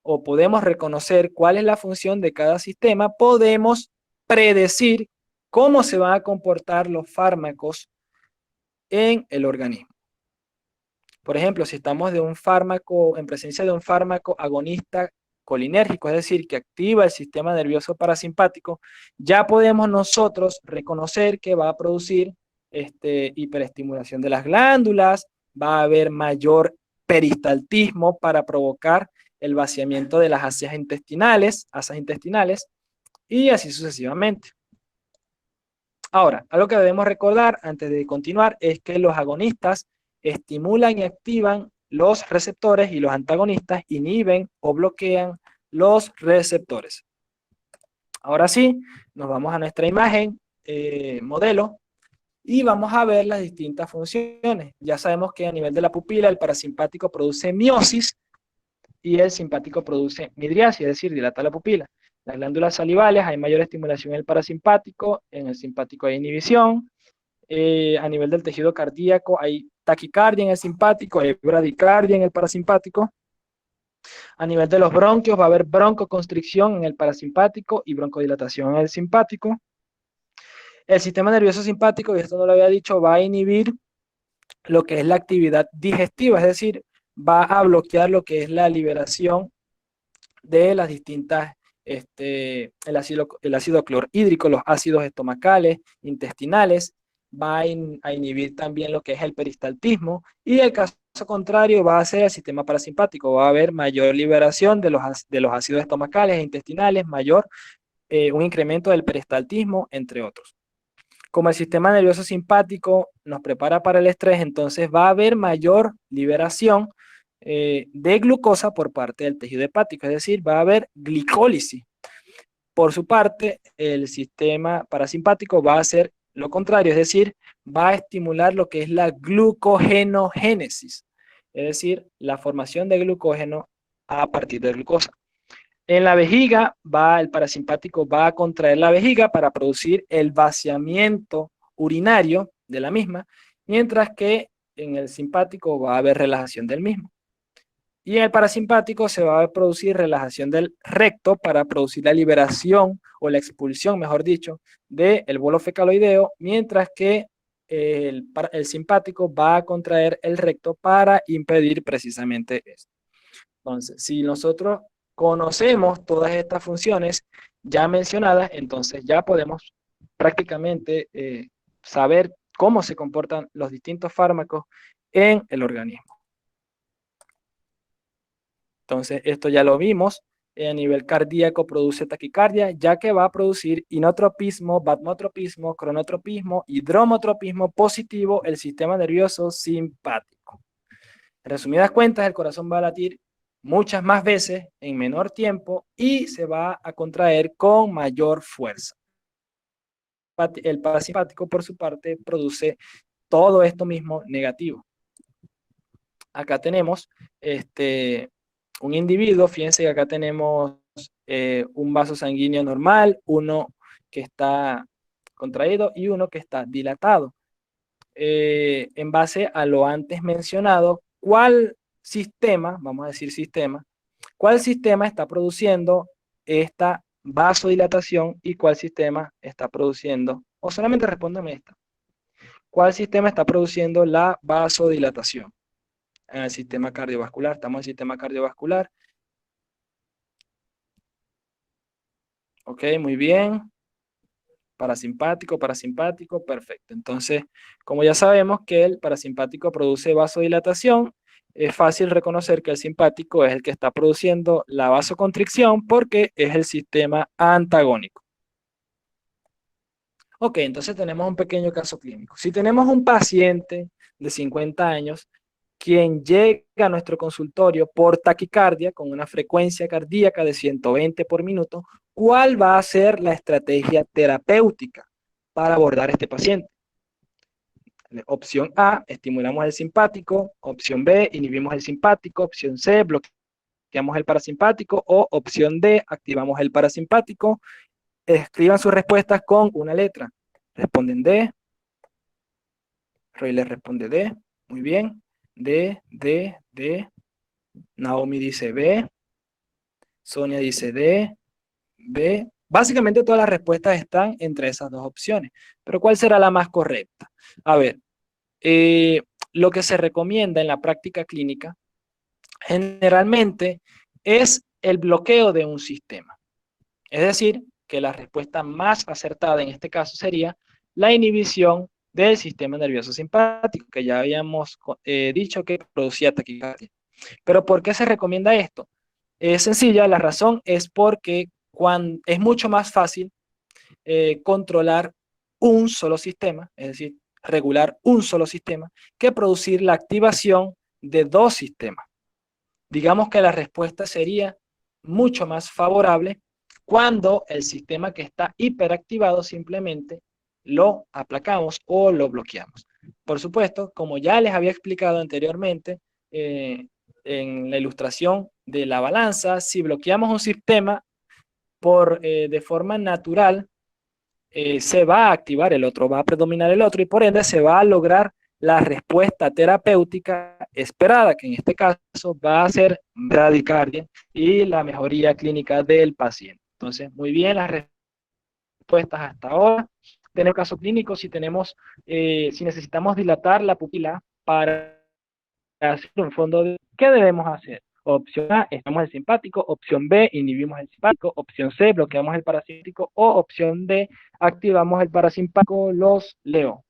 o podemos reconocer cuál es la función de cada sistema, podemos predecir cómo se van a comportar los fármacos en el organismo. Por ejemplo, si estamos en presencia de un fármaco agonista colinérgico, es decir, que activa el sistema nervioso parasimpático, ya podemos nosotros reconocer que va a producir hiperestimulación de las glándulas, va a haber mayor peristaltismo para provocar el vaciamiento de las asas intestinales, y así sucesivamente. Ahora, algo que debemos recordar antes de continuar es que los agonistas estimulan y activan los receptores y los antagonistas inhiben o bloquean los receptores. Ahora sí, nos vamos a nuestra imagen modelo y vamos a ver las distintas funciones. Ya sabemos que a nivel de la pupila el parasimpático produce miosis y el simpático produce midriasis, es decir, dilata la pupila. Las glándulas salivales hay mayor estimulación en el parasimpático, en el simpático hay inhibición. A nivel del tejido cardíaco hay taquicardia en el simpático, hay bradicardia en el parasimpático. A nivel de los bronquios va a haber broncoconstricción en el parasimpático y broncodilatación en el simpático. El sistema nervioso simpático, y esto no lo había dicho, va a inhibir lo que es la actividad digestiva, es decir, va a bloquear lo que es la liberación de las distintas, el ácido clorhídrico, los ácidos estomacales, intestinales, va a inhibir también lo que es el peristaltismo, y el caso contrario va a ser el sistema parasimpático, va a haber mayor liberación de los ácidos estomacales e intestinales, un incremento del peristaltismo, entre otros. Como el sistema nervioso simpático nos prepara para el estrés, entonces va a haber mayor liberación de glucosa por parte del tejido hepático, es decir, va a haber glicólisis. Por su parte, el sistema parasimpático va a hacer lo contrario, es decir, va a estimular lo que es la glucogenogénesis. es decir, la formación de glucógeno a partir de glucosa. En la vejiga el parasimpático va a contraer la vejiga para producir el vaciamiento urinario de la misma, mientras que en el simpático va a haber relajación del mismo. Y en el parasimpático se va a producir relajación del recto para producir la liberación o la expulsión, mejor dicho, del bolo fecaloideo, mientras que el simpático va a contraer el recto para impedir precisamente esto. Entonces, si nosotros conocemos todas estas funciones ya mencionadas, entonces ya podemos prácticamente saber cómo se comportan los distintos fármacos en el organismo. Entonces, esto ya lo vimos. A nivel cardíaco produce taquicardia, ya que va a producir inotropismo, vasotropismo, cronotropismo y dromotropismo positivo el sistema nervioso simpático. En resumidas cuentas, el corazón va a latir muchas más veces en menor tiempo y se va a contraer con mayor fuerza. El parasimpático, por su parte, produce todo esto mismo negativo. Acá tenemos un individuo, fíjense que acá tenemos un vaso sanguíneo normal, uno que está contraído y uno que está dilatado. En base a lo antes mencionado, ¿cuál sistema, vamos a decir sistema, cuál sistema está produciendo esta vasodilatación y cuál sistema está produciendo, o solamente respóndeme esta, cuál sistema está produciendo la vasodilatación? En el sistema cardiovascular, estamos en el sistema cardiovascular. Ok, muy bien. Parasimpático, parasimpático, perfecto. Entonces, como ya sabemos que el parasimpático produce vasodilatación, es fácil reconocer que el simpático es el que está produciendo la vasoconstricción porque es el sistema antagónico. Ok, entonces tenemos un pequeño caso clínico. Si tenemos un paciente de 50 años quien llega a nuestro consultorio por taquicardia con una frecuencia cardíaca de 120 por minuto, ¿cuál va a ser la estrategia terapéutica para abordar a este paciente? Opción A, estimulamos el simpático. Opción B, inhibimos el simpático. Opción C, bloqueamos el parasimpático. O opción D, activamos el parasimpático. Escriban sus respuestas con una letra. Responden D. Roy le responde D. Muy bien. D, D, D. Naomi dice B. Sonia dice D. B. Básicamente todas las respuestas están entre esas dos opciones. Pero ¿cuál será la más correcta? A ver, lo que se recomienda en la práctica clínica generalmente es el bloqueo de un sistema. Es decir, que la respuesta más acertada en este caso sería la inhibición del sistema nervioso simpático, que ya habíamos dicho que producía taquicardia. Pero ¿por qué se recomienda esto? Es sencilla, la razón es porque es mucho más fácil controlar un solo sistema, es decir, regular un solo sistema, que producir la activación de dos sistemas. Digamos que la respuesta sería mucho más favorable cuando el sistema que está hiperactivado simplemente lo aplacamos o lo bloqueamos. Por supuesto, como ya les había explicado anteriormente en la ilustración de la balanza, si bloqueamos un sistema de forma natural, se va a activar el otro, va a predominar el otro y por ende se va a lograr la respuesta terapéutica esperada, que en este caso va a ser bradicardia y la mejoría clínica del paciente. Entonces, muy bien las respuestas hasta ahora. Tenemos caso clínico si si necesitamos dilatar la pupila para hacer un fondo de ¿qué debemos hacer? Opción A, estamos el simpático. Opción B, inhibimos el simpático. Opción C, bloqueamos el parasimpático. O opción D, activamos el parasimpático. Los leo.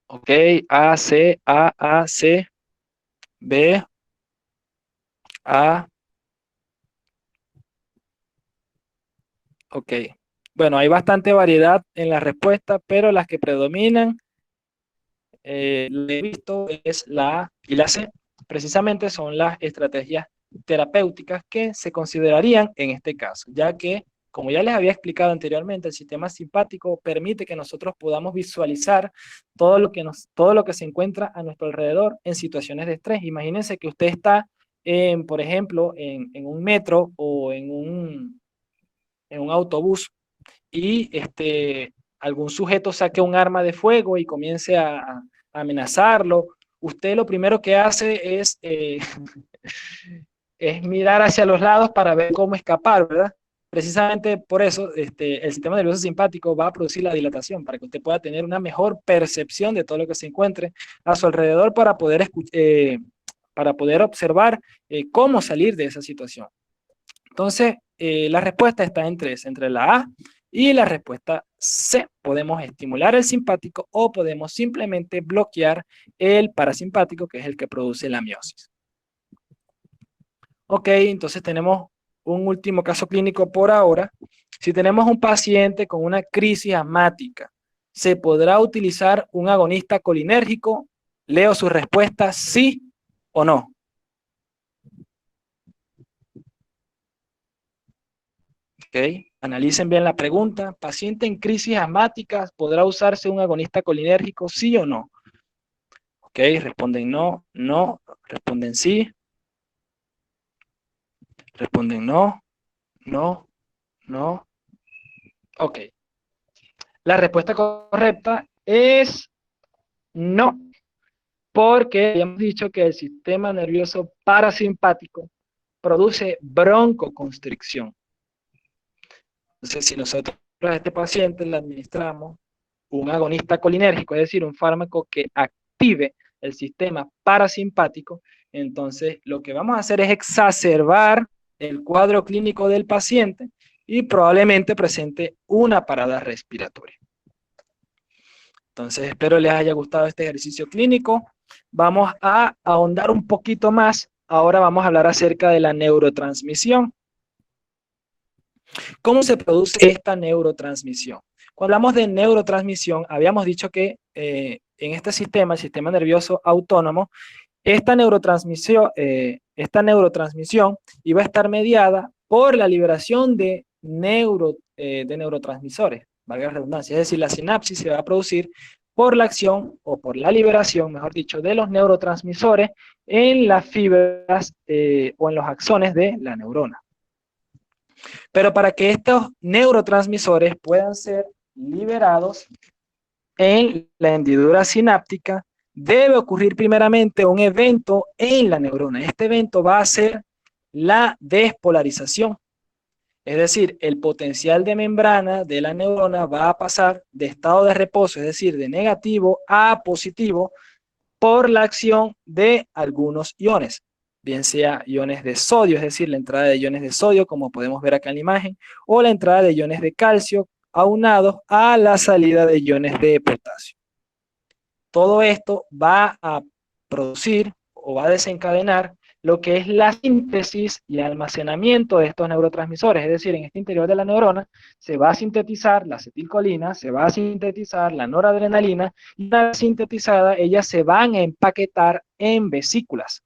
Ok, A, C, A, C, B, A. Ok. Bueno, hay bastante variedad en la respuesta, pero las que predominan, lo que he visto es la A y la C. Precisamente son las estrategias terapéuticas que se considerarían en este caso, ya que Como ya les había explicado anteriormente, el sistema simpático permite que nosotros podamos visualizar todo lo que se encuentra a nuestro alrededor en situaciones de estrés. Imagínense que usted está, por ejemplo, en un metro o en un autobús y algún sujeto saque un arma de fuego y comience a amenazarlo. Usted lo primero que hace es mirar hacia los lados para ver cómo escapar, ¿verdad? Precisamente por eso el sistema nervioso simpático va a producir la dilatación, para que usted pueda tener una mejor percepción de todo lo que se encuentre a su alrededor para poder observar cómo salir de esa situación. Entonces, la respuesta está entre la A y la respuesta C. Podemos estimular el simpático o podemos simplemente bloquear el parasimpático, que es el que produce la miosis. Ok, entonces tenemos un último caso clínico por ahora. Si tenemos un paciente con una crisis asmática, ¿se podrá utilizar un agonista colinérgico? Leo su respuesta, sí o no. Ok, analicen bien la pregunta. ¿Paciente en crisis asmáticas podrá usarse un agonista colinérgico, sí o no? Ok, responden no, no, responden sí, responden no, no, no. Ok, la respuesta correcta es no, porque habíamos dicho que el sistema nervioso parasimpático produce broncoconstricción. Entonces, si nosotros a este paciente le administramos un agonista colinérgico, es decir, un fármaco que active el sistema parasimpático, entonces lo que vamos a hacer es exacerbar el cuadro clínico del paciente y probablemente presente una parada respiratoria. Entonces, espero les haya gustado este ejercicio clínico. Vamos a ahondar un poquito más. Ahora vamos a hablar acerca de la neurotransmisión. ¿Cómo se produce esta neurotransmisión? Cuando hablamos de neurotransmisión, habíamos dicho que en este sistema, el sistema nervioso autónomo, esta neurotransmisión iba a estar mediada por la liberación de neurotransmisores, valga la redundancia, es decir, la sinapsis se va a producir por la acción o por la liberación, mejor dicho, de los neurotransmisores en las fibras o en los axones de la neurona. Pero para que estos neurotransmisores puedan ser liberados en la hendidura sináptica, debe ocurrir primeramente un evento en la neurona. Este evento va a ser la despolarización. Es decir, el potencial de membrana de la neurona va a pasar de estado de reposo, es decir, de negativo a positivo, por la acción de algunos iones, bien sea iones de sodio, es decir, la entrada de iones de sodio, como podemos ver acá en la imagen, o la entrada de iones de calcio aunados a la salida de iones de potasio. Todo esto va a producir o va a desencadenar lo que es la síntesis y almacenamiento de estos neurotransmisores, es decir, en este interior de la neurona se va a sintetizar la acetilcolina, se va a sintetizar la noradrenalina y una vez sintetizada, ellas se van a empaquetar en vesículas,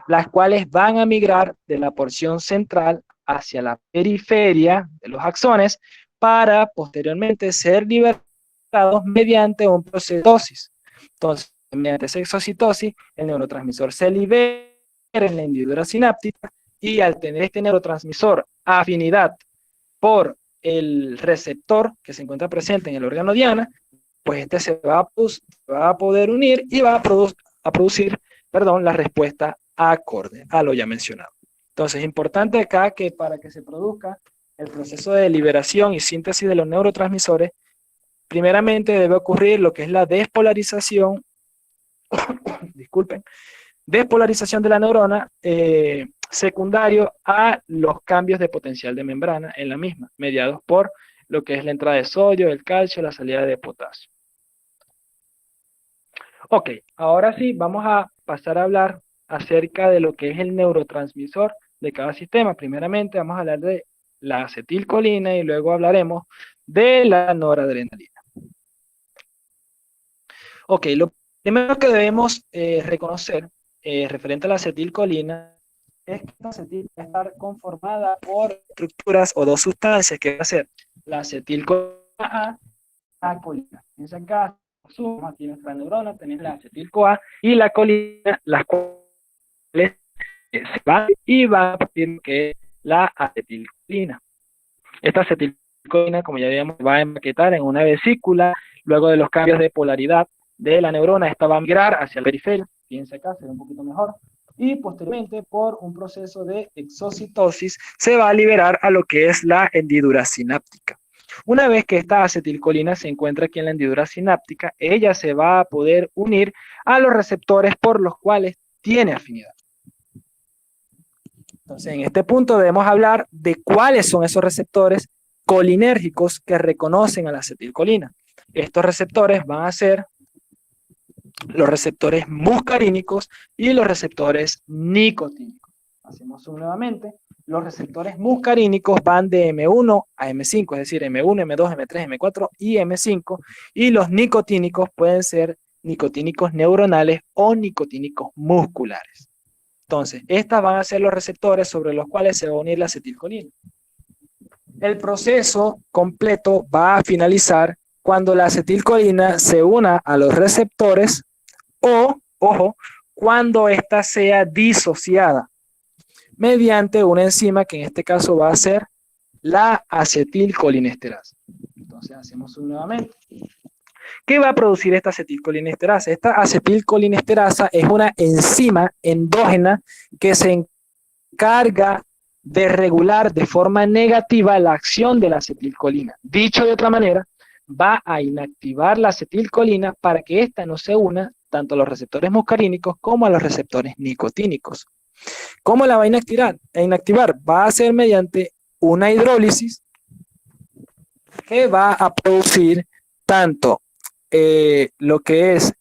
las cuales van a migrar de la porción central hacia la periferia de los axones para posteriormente ser liberados mediante un proceso de exocitosis. Entonces, mediante esa exocitosis, el neurotransmisor se libera en la hendidura sináptica y al tener este neurotransmisor afinidad por el receptor que se encuentra presente en el órgano diana, pues este se va a poder unir y va a producir la respuesta acorde a lo ya mencionado. Entonces, es importante acá que para que se produzca el proceso de liberación y síntesis de los neurotransmisores, primeramente debe ocurrir lo que es la despolarización, disculpen, despolarización de la neurona secundario a los cambios de potencial de membrana en la misma, mediados por lo que es la entrada de sodio, el calcio, la salida de potasio. Ok, ahora sí, vamos a pasar a hablar acerca de lo que es el neurotransmisor de cada sistema. Primeramente vamos a hablar de la acetilcolina y luego hablaremos de la noradrenalina. Ok, lo primero que debemos reconocer referente a la acetilcolina es que esta acetil va a estar conformada por estructuras o dos sustancias que va a ser la acetilcolina A y la colina. En ese caso, sumamos aquí nuestra neurona, tenemos la acetil-CoA y la colina, las cuales se van y van a partir que es la acetilcolina. Esta acetilcolina, como ya habíamos, va a empaquetar en una vesícula, luego de los cambios de polaridad de la neurona, esta va a migrar hacia el periferio, fíjense acá, se ve un poquito mejor, y posteriormente por un proceso de exocitosis se va a liberar a lo que es la hendidura sináptica. Una vez que esta acetilcolina se encuentra aquí en la hendidura sináptica, ella se va a poder unir a los receptores por los cuales tiene afinidad. Entonces, en este punto debemos hablar de cuáles son esos receptores colinérgicos que reconocen a la acetilcolina. Estos receptores van a ser los receptores muscarínicos y los receptores nicotínicos. Hacemos nuevamente. Los receptores muscarínicos van de M1 a M5, es decir, M1, M2, M3, M4 y M5. Y los nicotínicos pueden ser nicotínicos neuronales o nicotínicos musculares. Entonces, estas van a ser los receptores sobre los cuales se va a unir la acetilcolina. El proceso completo va a finalizar cuando la acetilcolina se una a los receptores o, ojo, cuando ésta sea disociada mediante una enzima que en este caso va a ser la acetilcolinesterasa. Entonces, hacemos nuevamente. ¿Qué va a producir esta acetilcolinesterasa? Esta acetilcolinesterasa es una enzima endógena que se encarga de regular de forma negativa la acción de la acetilcolina. Dicho de otra manera, va a inactivar la acetilcolina para que ésta no se una tanto a los receptores muscarínicos como a los receptores nicotínicos. ¿Cómo la va a inactivar? Va a ser mediante una hidrólisis que va a producir tanto lo que es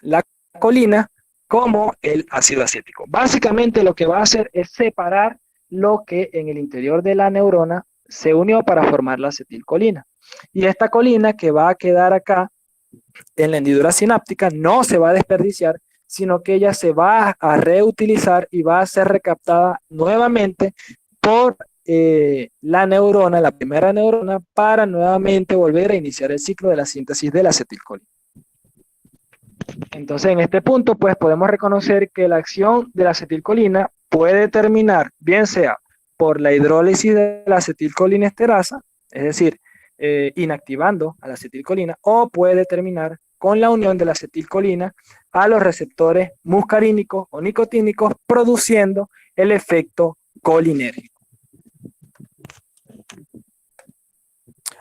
la colina como el ácido acético. Básicamente lo que va a hacer es separar lo que en el interior de la neurona se unió para formar la acetilcolina. Y esta colina que va a quedar acá en la hendidura sináptica no se va a desperdiciar, sino que ella se va a reutilizar y va a ser recaptada nuevamente por la neurona, la primera neurona, para nuevamente volver a iniciar el ciclo de la síntesis de la acetilcolina. Entonces, en este punto, pues podemos reconocer que la acción de la acetilcolina puede terminar, bien sea por la hidrólisis de la acetilcolinesterasa, es decir, inactivando a la acetilcolina, o puede terminar con la unión de la acetilcolina a los receptores muscarínicos o nicotínicos, produciendo el efecto colinérgico.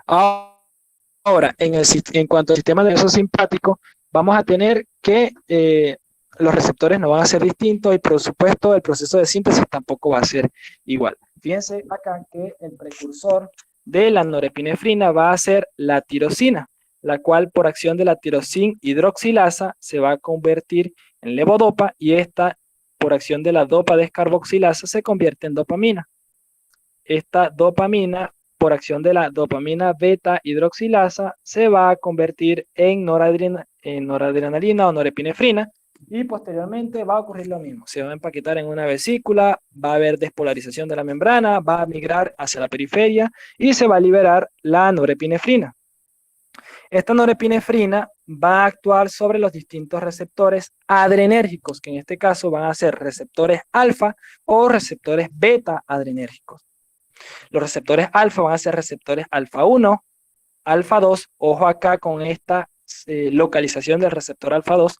Ahora, en cuanto al sistema nervioso simpático, vamos a tener que los receptores no van a ser distintos y por supuesto el proceso de síntesis tampoco va a ser igual. Fíjense acá que el precursor de la norepinefrina va a ser la tirosina, la cual por acción de la tirosin hidroxilasa se va a convertir en levodopa y esta por acción de la dopa descarboxilasa se convierte en dopamina. Esta dopamina por acción de la dopamina beta hidroxilasa se va a convertir en noradrenalina o norepinefrina y posteriormente va a ocurrir lo mismo. Se va a empaquetar en una vesícula, va a haber despolarización de la membrana, va a migrar hacia la periferia y se va a liberar la norepinefrina. Esta norepinefrina va a actuar sobre los distintos receptores adrenérgicos, que en este caso van a ser receptores alfa o receptores beta adrenérgicos. Los receptores alfa van a ser receptores alfa 1, alfa 2, ojo acá con esta localización del receptor alfa 2,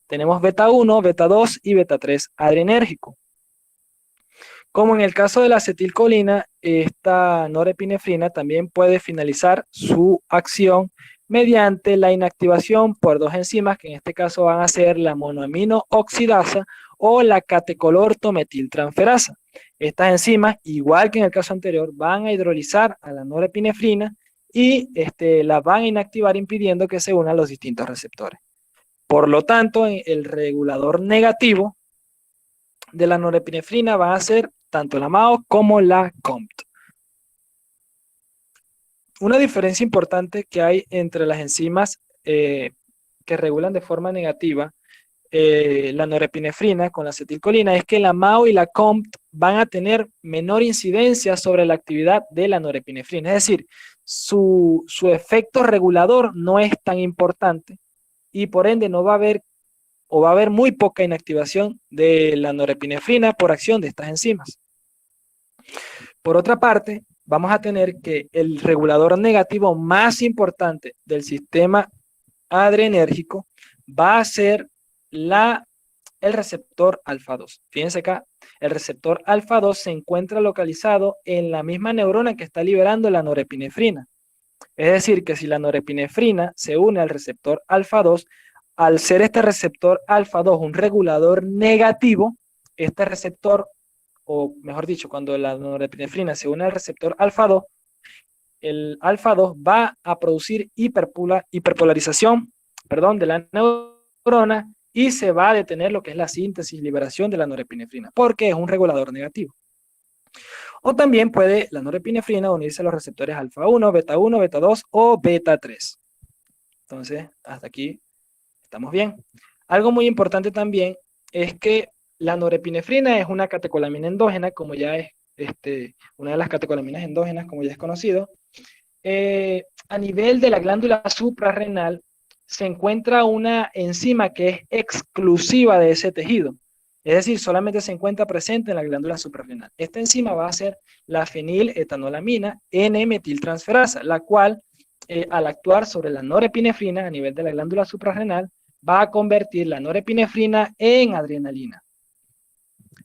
tenemos beta 1, beta 2 y beta 3 adrenérgico. Como en el caso de la acetilcolina, esta norepinefrina también puede finalizar su acción mediante la inactivación por dos enzimas, que en este caso van a ser la monoamino oxidasa o la catecolortometiltransferasa. Estas enzimas, igual que en el caso anterior, van a hidrolizar a la norepinefrina y la van a inactivar impidiendo que se unan los distintos receptores. Por lo tanto, el regulador negativo de la norepinefrina va a ser tanto la MAO como la COMT. Una diferencia importante que hay entre las enzimas que regulan de forma negativa la norepinefrina con la acetilcolina es que la MAO y la COMT van a tener menor incidencia sobre la actividad de la norepinefrina. Es decir, su efecto regulador no es tan importante y por ende no va a haber o va a haber muy poca inactivación de la norepinefrina por acción de estas enzimas. Por otra parte, vamos a tener que el regulador negativo más importante del sistema adrenérgico va a ser el receptor alfa-2. Fíjense acá, el receptor alfa-2 se encuentra localizado en la misma neurona que está liberando la norepinefrina. Es decir, que si la norepinefrina se une al receptor alfa-2, al ser este receptor alfa-2 un regulador negativo, este receptor, o mejor dicho, cuando la norepinefrina se une al receptor alfa-2, el alfa-2 va a producir hiperpolarización de la neurona y se va a detener lo que es la síntesis y liberación de la norepinefrina, porque es un regulador negativo. O también puede la norepinefrina unirse a los receptores alfa-1, beta-1, beta-2 o beta-3. Entonces, hasta aquí estamos bien. Algo muy importante también es que la norepinefrina es una catecolamina endógena, como ya es una de las catecolaminas endógenas, como ya es conocido. A nivel de la glándula suprarrenal se encuentra una enzima que es exclusiva de ese tejido. Es decir, solamente se encuentra presente en la glándula suprarrenal. Esta enzima va a ser la feniletonolamina N-metiltransferasa, la cual, al actuar sobre la norepinefrina a nivel de la glándula suprarrenal, va a convertir la norepinefrina en adrenalina.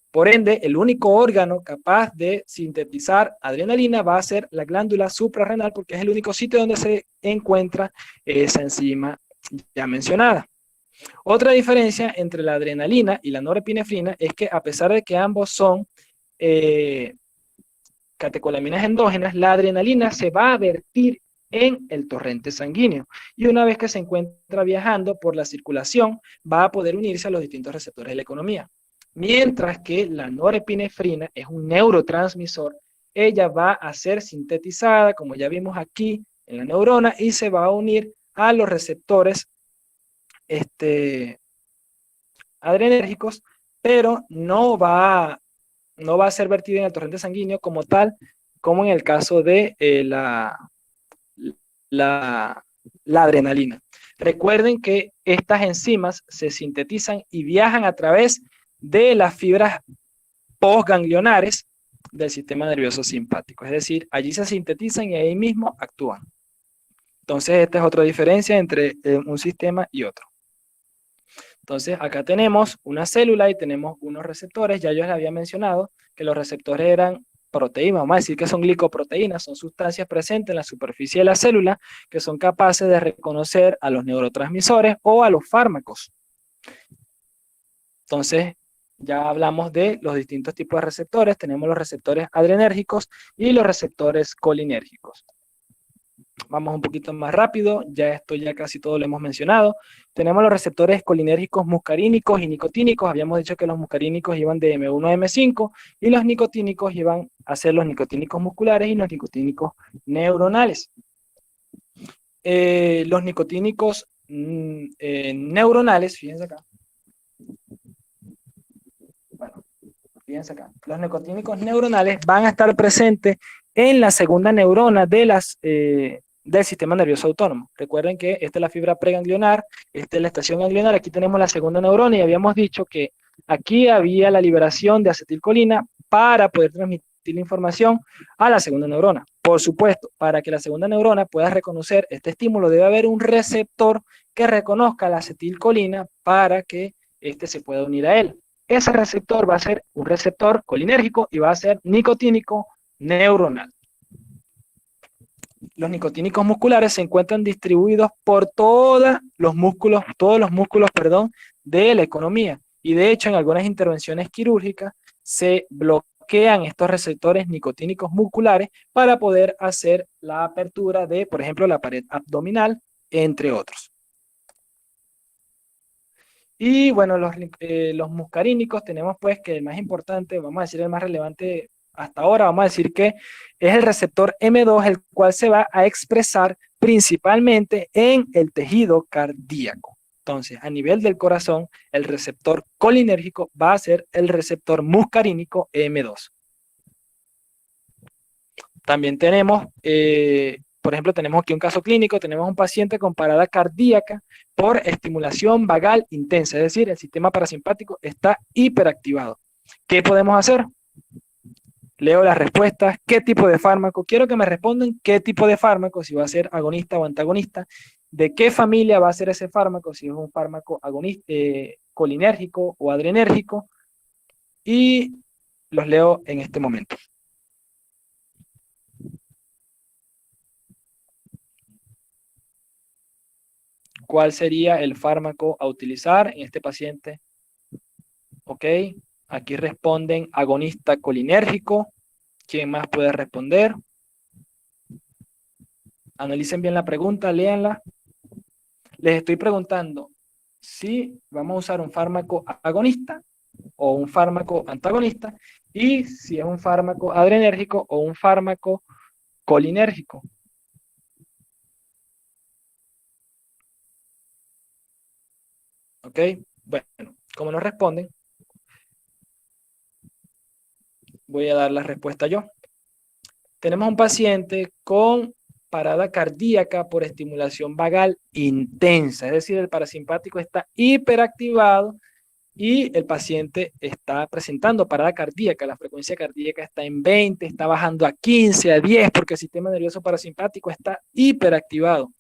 Por ende, el único órgano capaz de sintetizar adrenalina va a ser la glándula suprarrenal, porque es el único sitio donde se encuentra esa enzima ya mencionada. Otra diferencia entre la adrenalina y la norepinefrina es que a pesar de que ambos son catecolaminas endógenas, la adrenalina se va a vertir en el torrente sanguíneo y una vez que se encuentra viajando por la circulación va a poder unirse a los distintos receptores de la economía. Mientras que la norepinefrina es un neurotransmisor, ella va a ser sintetizada, como ya vimos aquí, en la neurona y se va a unir a los receptores adrenérgicos, pero no va a ser vertida en el torrente sanguíneo como tal, como en el caso de la adrenalina. Recuerden que estas enzimas se sintetizan y viajan a través de las fibras postganglionares del sistema nervioso simpático. Es decir, allí se sintetizan y ahí mismo actúan. Entonces, esta es otra diferencia entre un sistema y otro. Entonces, acá tenemos una célula y tenemos unos receptores. Ya yo les había mencionado que los receptores eran proteínas, vamos a decir que son glicoproteínas, son sustancias presentes en la superficie de la célula que son capaces de reconocer a los neurotransmisores o a los fármacos. Entonces, ya hablamos de los distintos tipos de receptores. Tenemos los receptores adrenérgicos y los receptores colinérgicos. Vamos un poquito más rápido, ya esto ya casi todo lo hemos mencionado. Tenemos los receptores colinérgicos muscarínicos y nicotínicos. Habíamos dicho que los muscarínicos iban de M1 a M5 y los nicotínicos iban a ser los nicotínicos musculares y los nicotínicos neuronales. Los nicotínicos neuronales, fíjense acá. Bueno, fíjense acá. Los nicotínicos neuronales van a estar presentes en la segunda neurona de del sistema nervioso autónomo. Recuerden que esta es la fibra preganglionar, esta es la estación ganglionar, aquí tenemos la segunda neurona y habíamos dicho que aquí había la liberación de acetilcolina para poder transmitir la información a la segunda neurona. Por supuesto, para que la segunda neurona pueda reconocer este estímulo debe haber un receptor que reconozca la acetilcolina para que éste se pueda unir a él. Ese receptor va a ser un receptor colinérgico y va a ser nicotínico neuronal. Los nicotínicos musculares se encuentran distribuidos por todos los músculos, de la economía. Y de hecho, en algunas intervenciones quirúrgicas se bloquean estos receptores nicotínicos musculares para poder hacer la apertura de, por ejemplo, la pared abdominal, entre otros. Y bueno, los muscarínicos tenemos pues que el más importante, vamos a decir el más relevante hasta ahora, vamos a decir que es el receptor M2, el cual se va a expresar principalmente en el tejido cardíaco. Entonces, a nivel del corazón, el receptor colinérgico va a ser el receptor muscarínico M2. También tenemos, por ejemplo, tenemos aquí un caso clínico, tenemos un paciente con parada cardíaca por estimulación vagal intensa, es decir, el sistema parasimpático está hiperactivado. ¿Qué podemos hacer? Leo las respuestas, ¿qué tipo de fármaco? Quiero que me respondan qué tipo de fármaco, si va a ser agonista o antagonista, de qué familia va a ser ese fármaco, si es un fármaco agonista, colinérgico o adrenérgico, y los leo en este momento. ¿Cuál sería el fármaco a utilizar en este paciente? Ok, aquí responden agonista colinérgico. ¿Quién más puede responder? Analicen bien la pregunta, léanla. Les estoy preguntando si vamos a usar un fármaco agonista o un fármaco antagonista y si es un fármaco adrenérgico o un fármaco colinérgico. Ok, bueno, como no responden, voy a dar la respuesta yo. Tenemos un paciente con parada cardíaca por estimulación vagal intensa, es decir, el parasimpático está hiperactivado y el paciente está presentando parada cardíaca, la frecuencia cardíaca está en 20, está bajando a 15, a 10, porque el sistema nervioso parasimpático está hiperactivado.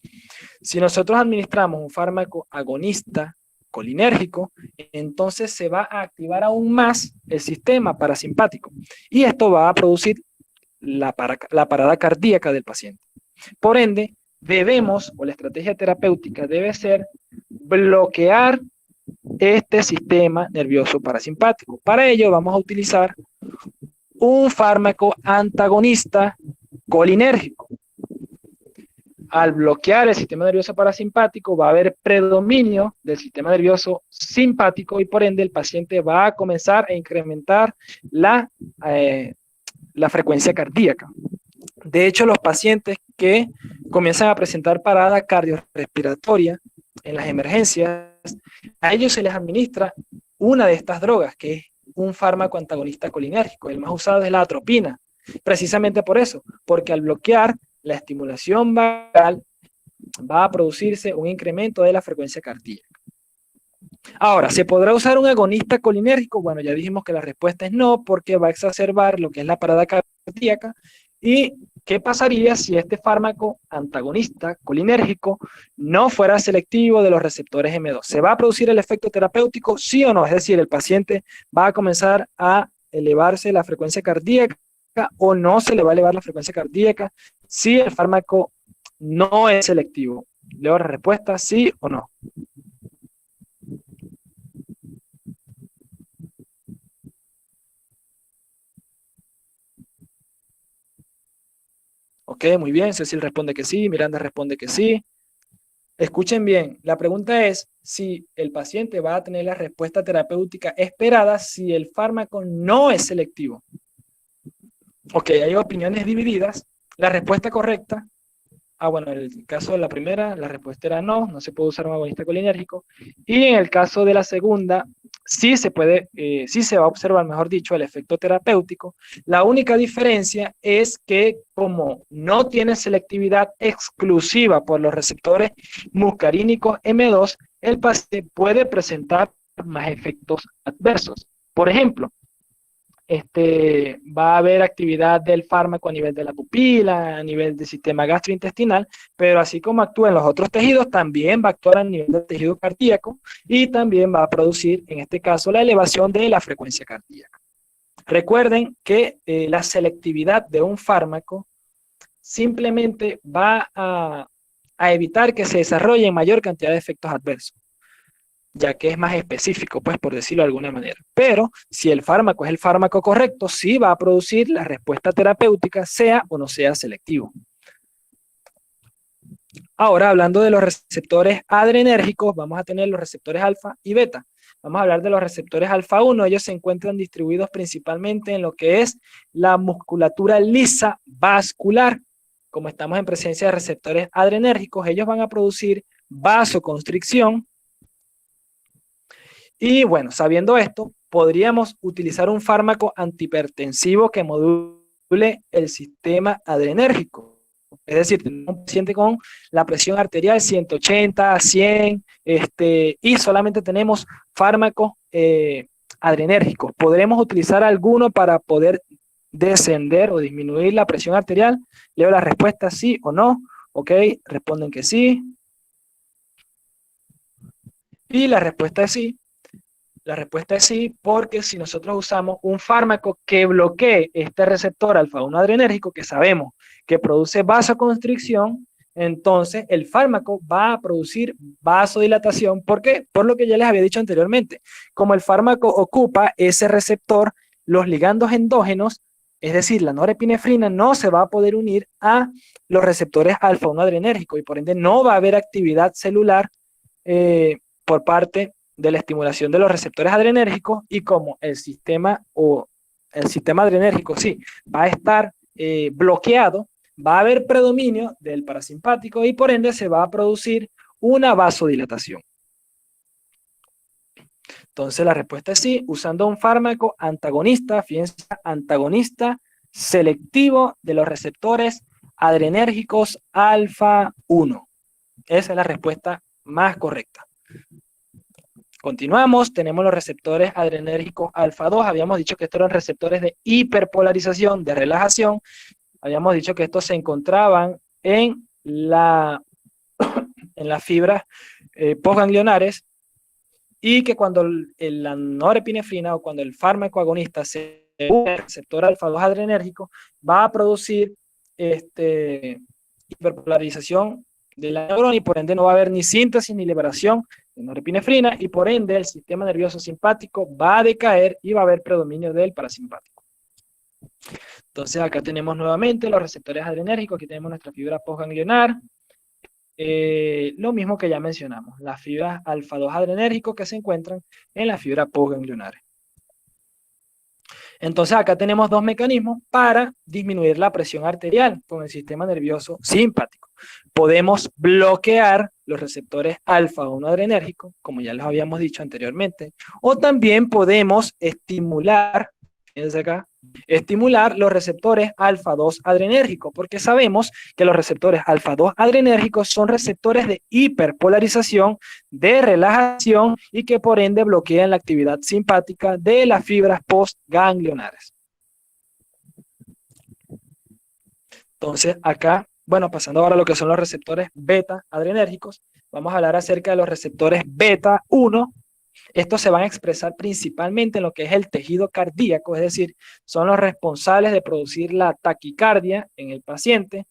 Si nosotros administramos un fármaco agonista colinérgico, entonces se va a activar aún más el sistema parasimpático y esto va a producir la parada cardíaca del paciente. Por ende, debemos, o la estrategia terapéutica debe ser bloquear este sistema nervioso parasimpático. Para ello vamos a utilizar un fármaco antagonista colinérgico. Al bloquear el sistema nervioso parasimpático va a haber predominio del sistema nervioso simpático y por ende el paciente va a comenzar a incrementar la frecuencia cardíaca. De hecho, los pacientes que comienzan a presentar parada cardiorrespiratoria en las emergencias, a ellos se les administra una de estas drogas, que es un fármaco antagonista colinérgico. El más usado es la atropina, precisamente por eso, porque al bloquear la estimulación vagal va a producirse un incremento de la frecuencia cardíaca. Ahora, ¿se podrá usar un agonista colinérgico? Bueno, ya dijimos que la respuesta es no, porque va a exacerbar lo que es la parada cardíaca. ¿Y qué pasaría si este fármaco antagonista colinérgico no fuera selectivo de los receptores M2? ¿Se va a producir el efecto terapéutico? Sí o no. Es decir, el paciente va a comenzar a elevarse la frecuencia cardíaca o no se le va a elevar la frecuencia cardíaca si el fármaco no es selectivo. Leo la respuesta, sí o no. Ok, muy bien. Cecil responde que sí, Miranda responde que sí. Escuchen bien, la pregunta es si el paciente va a tener la respuesta terapéutica esperada si el fármaco no es selectivo. Ok, hay opiniones divididas. La respuesta correcta, bueno, en el caso de la primera, la respuesta era no, no se puede usar un agonista colinérgico. Y en el caso de la segunda, sí se puede, sí se va a observar, mejor dicho, el efecto terapéutico. La única diferencia es que como no tiene selectividad exclusiva por los receptores muscarínicos M2, el paciente puede presentar más efectos adversos. Por ejemplo, va a haber actividad del fármaco a nivel de la pupila, a nivel del sistema gastrointestinal, pero así como actúa en los otros tejidos, también va a actuar a nivel del tejido cardíaco y también va a producir, en este caso, la elevación de la frecuencia cardíaca. Recuerden que la selectividad de un fármaco simplemente va a evitar que se desarrollen mayor cantidad de efectos adversos, ya que es más específico, pues por decirlo de alguna manera. Pero si el fármaco es el fármaco correcto, sí va a producir la respuesta terapéutica, sea o no sea selectivo. Ahora, hablando de los receptores adrenérgicos, vamos a tener los receptores alfa y beta. Vamos a hablar de los receptores alfa 1. Ellos se encuentran distribuidos principalmente en lo que es la musculatura lisa vascular. Como estamos en presencia de receptores adrenérgicos, ellos van a producir vasoconstricción, Y bueno, sabiendo esto, podríamos utilizar un fármaco antihipertensivo que module el sistema adrenérgico. Es decir, tenemos un paciente con la presión arterial 180, 100, y solamente tenemos fármacos adrenérgicos. ¿Podremos utilizar alguno para poder descender o disminuir la presión arterial? Leo la respuesta sí o no. Ok, responden que sí. Y la respuesta es sí. La respuesta es sí, porque si nosotros usamos un fármaco que bloquee este receptor alfa-1 adrenérgico, que sabemos que produce vasoconstricción, entonces el fármaco va a producir vasodilatación. ¿Por qué? Por lo que ya les había dicho anteriormente. Como el fármaco ocupa ese receptor, los ligandos endógenos, es decir, la norepinefrina, no se va a poder unir a los receptores alfa-1 adrenérgicos y por ende no va a haber actividad celular por parte de la estimulación de los receptores adrenérgicos, y como el sistema adrenérgico sí va a estar bloqueado, va a haber predominio del parasimpático y por ende se va a producir una vasodilatación. Entonces la respuesta es sí, usando un fármaco antagonista, fíjense, antagonista selectivo de los receptores adrenérgicos alfa 1. Esa es la respuesta más correcta. Continuamos, tenemos los receptores adrenérgicos alfa 2. Habíamos dicho que estos eran receptores de hiperpolarización, de relajación. Habíamos dicho que estos se encontraban en las fibras postganglionares, y que cuando la norepinefrina o cuando el fármaco agonista se une al receptor alfa 2 adrenérgico, va a producir hiperpolarización de la neurona y por ende no va a haber ni síntesis ni liberación de norepinefrina y por ende el sistema nervioso simpático va a decaer y va a haber predominio del parasimpático. Entonces acá tenemos nuevamente los receptores adrenérgicos, aquí tenemos nuestra fibra postganglionar, lo mismo que ya mencionamos, las fibras alfa 2 adrenérgicos que se encuentran en la fibra postganglionar. Entonces acá tenemos dos mecanismos para disminuir la presión arterial con el sistema nervioso simpático. Podemos bloquear los receptores alfa 1 adrenérgicos, como ya les habíamos dicho anteriormente, o también podemos estimular, fíjense acá, estimular los receptores alfa 2 adrenérgicos, porque sabemos que los receptores alfa 2 adrenérgicos son receptores de hiperpolarización, de relajación y que por ende bloquean la actividad simpática de las fibras postganglionares. Entonces acá, bueno, pasando ahora a lo que son los receptores beta adrenérgicos, vamos a hablar acerca de los receptores beta 1. Estos se van a expresar principalmente en lo que es el tejido cardíaco, es decir, son los responsables de producir la taquicardia en el paciente.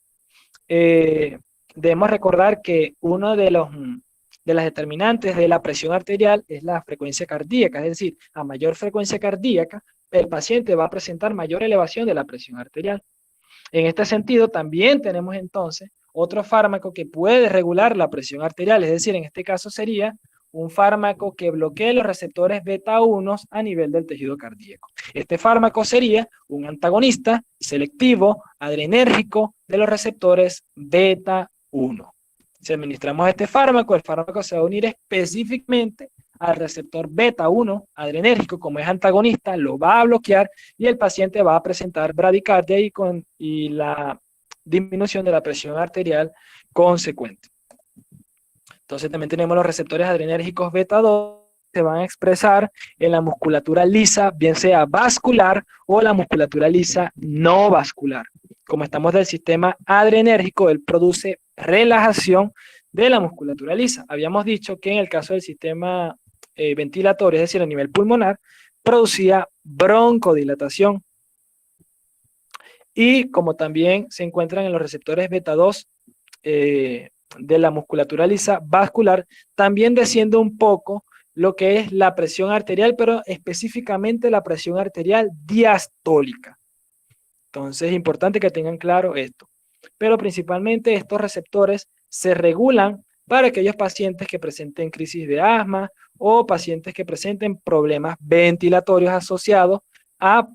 Debemos recordar que uno de las determinantes de la presión arterial es la frecuencia cardíaca, es decir, a mayor frecuencia cardíaca, el paciente va a presentar mayor elevación de la presión arterial. En este sentido, también tenemos entonces otro fármaco que puede regular la presión arterial, es decir, en este caso sería un fármaco que bloquee los receptores beta 1 a nivel del tejido cardíaco. Este fármaco sería un antagonista selectivo adrenérgico de los receptores beta 1. Si administramos este fármaco, el fármaco se va a unir específicamente al receptor beta 1 adrenérgico, como es antagonista, lo va a bloquear y el paciente va a presentar bradicardia y la disminución de la presión arterial consecuente. Entonces también tenemos los receptores adrenérgicos beta 2 que se van a expresar en la musculatura lisa, bien sea vascular o la musculatura lisa no vascular. Como estamos del sistema adrenérgico, él produce relajación de la musculatura lisa. Habíamos dicho que en el caso del sistema ventilatorio, es decir, a nivel pulmonar, producía broncodilatación. Y como también se encuentran en los receptores beta 2 de la musculatura lisa vascular, también desciende un poco lo que es la presión arterial, pero específicamente la presión arterial diastólica. Entonces es importante que tengan claro esto. Pero principalmente estos receptores se regulan para aquellos pacientes que presenten crisis de asma o pacientes que presenten problemas ventilatorios asociados a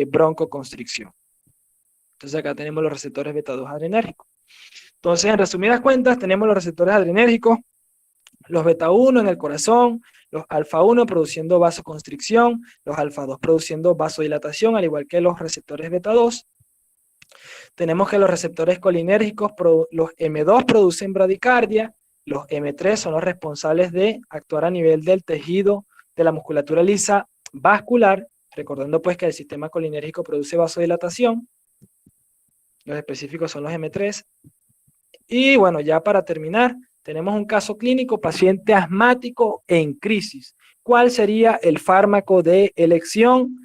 broncoconstricción. Entonces acá tenemos los receptores beta 2 adrenérgicos. Entonces, en resumidas cuentas, tenemos los receptores adrenérgicos, los beta 1 en el corazón, Los alfa 1 produciendo vasoconstricción, los alfa 2 produciendo vasodilatación, al igual que los receptores beta 2. Tenemos que los receptores colinérgicos, los M2 producen bradicardia, los M3 son los responsables de actuar a nivel del tejido de la musculatura lisa vascular, recordando pues que el sistema colinérgico produce vasodilatación. Los específicos son los M3. Y bueno, ya para terminar, tenemos un caso clínico, paciente asmático en crisis. ¿Cuál sería el fármaco de elección?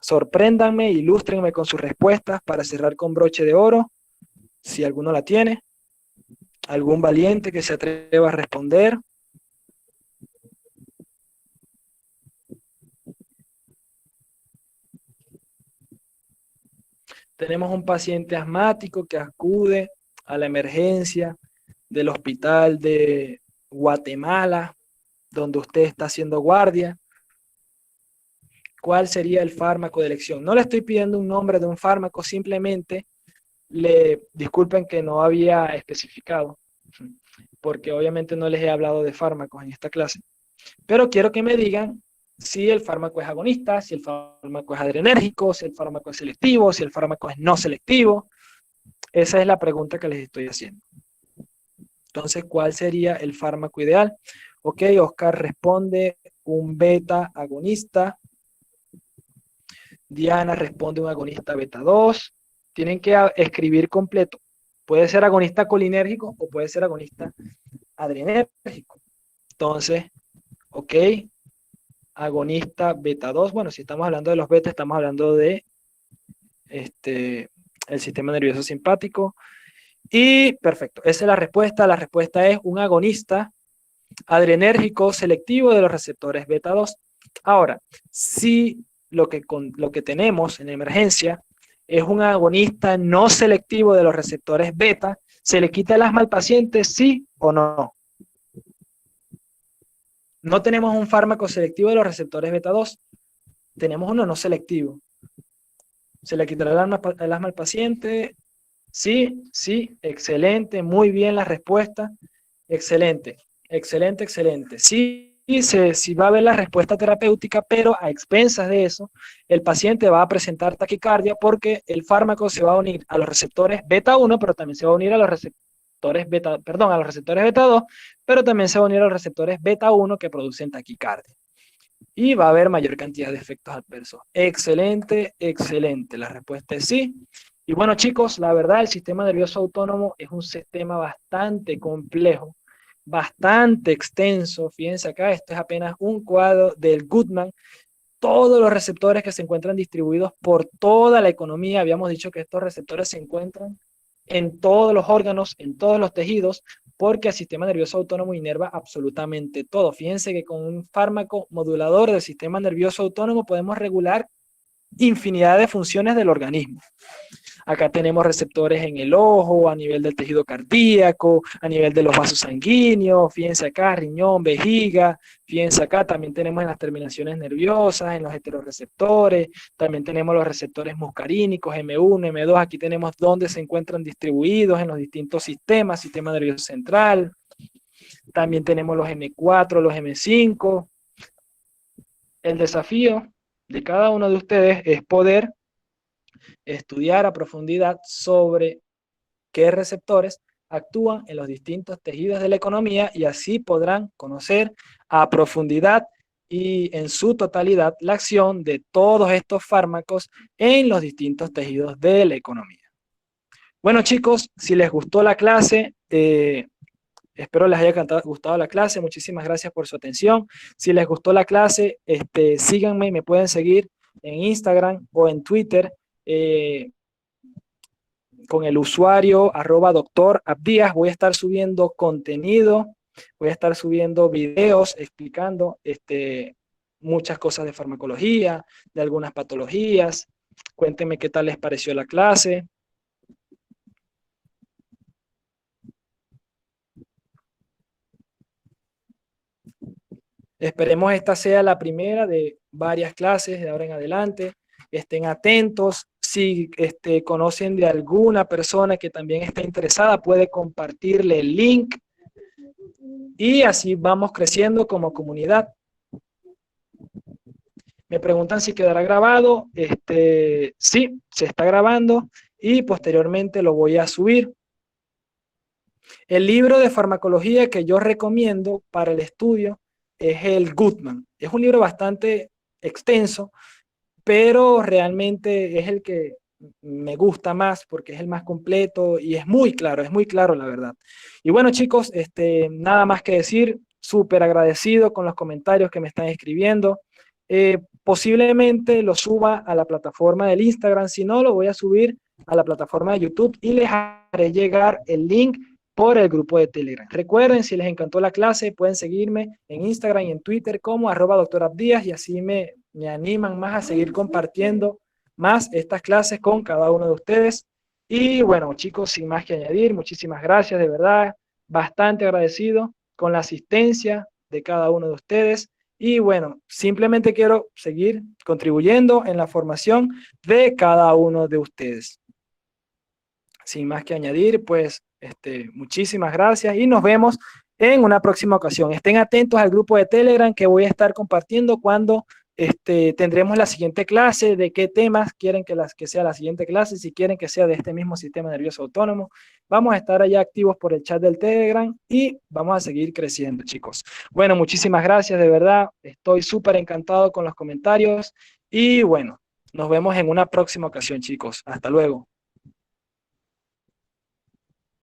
Sorpréndanme, ilústrenme con sus respuestas para cerrar con broche de oro, si alguno la tiene. ¿Algún valiente que se atreva a responder? Tenemos un paciente asmático que acude a la emergencia del hospital de Guatemala, donde usted está haciendo guardia. ¿Cuál sería el fármaco de elección? No le estoy pidiendo un nombre de un fármaco, simplemente disculpen que no había especificado, porque obviamente no les he hablado de fármacos en esta clase, pero quiero que me digan si el fármaco es agonista, si el fármaco es adrenérgico, si el fármaco es selectivo, si el fármaco es no selectivo. Esa es la pregunta que les estoy haciendo. Entonces, ¿cuál sería el fármaco ideal? Ok, Oscar responde un beta agonista. Diana responde un agonista beta 2. Tienen que escribir completo. Puede ser agonista colinérgico o puede ser agonista adrenérgico. Entonces, ok, agonista beta 2. Bueno, si estamos hablando de los beta, estamos hablando de el sistema nervioso simpático. Y perfecto, esa es la respuesta. La respuesta es un agonista adrenérgico selectivo de los receptores beta 2. Ahora, si lo que tenemos en emergencia es un agonista no selectivo de los receptores beta, ¿se le quita el asma al paciente, sí o no? No tenemos un fármaco selectivo de los receptores beta 2, tenemos uno no selectivo. ¿Se le quitará el asma al paciente? Sí, sí, excelente, muy bien la respuesta, excelente, excelente, excelente. Sí, sí va a haber la respuesta terapéutica, pero a expensas de eso, el paciente va a presentar taquicardia porque el fármaco se va a unir a los receptores beta 1, pero también se va a unir a los receptores beta, perdón, a los receptores beta 2, pero también se va a unir a los receptores beta 1 que producen taquicardia. Y va a haber mayor cantidad de efectos adversos. Excelente, excelente. La respuesta es sí. Y bueno, chicos, la verdad, el sistema nervioso autónomo es un sistema bastante complejo, bastante extenso. Fíjense acá, esto es apenas un cuadro del Goodman. Todos los receptores que se encuentran distribuidos por toda la economía, habíamos dicho que estos receptores se encuentran en todos los órganos, en todos los tejidos, porque el sistema nervioso autónomo inerva absolutamente todo. Fíjense que con un fármaco modulador del sistema nervioso autónomo podemos regular infinidad de funciones del organismo. Acá tenemos receptores en el ojo, a nivel del tejido cardíaco, a nivel de los vasos sanguíneos, fíjense acá, riñón, vejiga, fíjense acá, también tenemos en las terminaciones nerviosas, en los heterorreceptores, también tenemos los receptores muscarínicos, M1, M2, aquí tenemos dónde se encuentran distribuidos en los distintos sistemas, sistema nervioso central, también tenemos los M4, los M5. El desafío de cada uno de ustedes es poder estudiar a profundidad sobre qué receptores actúan en los distintos tejidos de la economía y así podrán conocer a profundidad y en su totalidad la acción de todos estos fármacos en los distintos tejidos de la economía. Bueno, chicos, si les gustó la clase, espero les haya gustado la clase. Muchísimas gracias por su atención. Si les gustó la clase, síganme, me pueden seguir en Instagram o en Twitter con el usuario @Dr. Abdías. Voy a estar subiendo contenido, voy a estar subiendo videos explicando muchas cosas de farmacología, de algunas patologías. Cuéntenme qué tal les pareció la clase. Esperemos esta sea la primera de varias clases de ahora en adelante. Estén atentos. Si conocen de alguna persona que también está interesada, puede compartirle el link Y así vamos creciendo como comunidad. Me preguntan si quedará grabado. Sí, se está grabando y posteriormente lo voy a subir. El libro de farmacología que yo recomiendo para el estudio es el Goodman. Es un libro bastante extenso, pero realmente es el que me gusta más porque es el más completo y es muy claro la verdad. Y bueno chicos, nada más que decir, súper agradecido con los comentarios que me están escribiendo. Posiblemente lo suba a la plataforma del Instagram, si no lo voy a subir a la plataforma de YouTube y les haré llegar el link por el grupo de Telegram. Recuerden, si les encantó la clase, pueden seguirme en Instagram y en Twitter como @doctorabdias y así me animan más a seguir compartiendo más estas clases con cada uno de ustedes. Y bueno, chicos, sin más que añadir, muchísimas gracias, de verdad, bastante agradecido con la asistencia de cada uno de ustedes. Y bueno, simplemente quiero seguir contribuyendo en la formación de cada uno de ustedes. Sin más que añadir, pues muchísimas gracias y nos vemos en una próxima ocasión. Estén atentos al grupo de Telegram que voy a estar compartiendo cuando tendremos la siguiente clase, de qué temas quieren que sea la siguiente clase, si quieren que sea de este mismo sistema nervioso autónomo. Vamos a estar allá activos por el chat del Telegram y vamos a seguir creciendo, chicos. Bueno, muchísimas gracias, de verdad. Estoy súper encantado con los comentarios y bueno, nos vemos en una próxima ocasión, chicos. Hasta luego.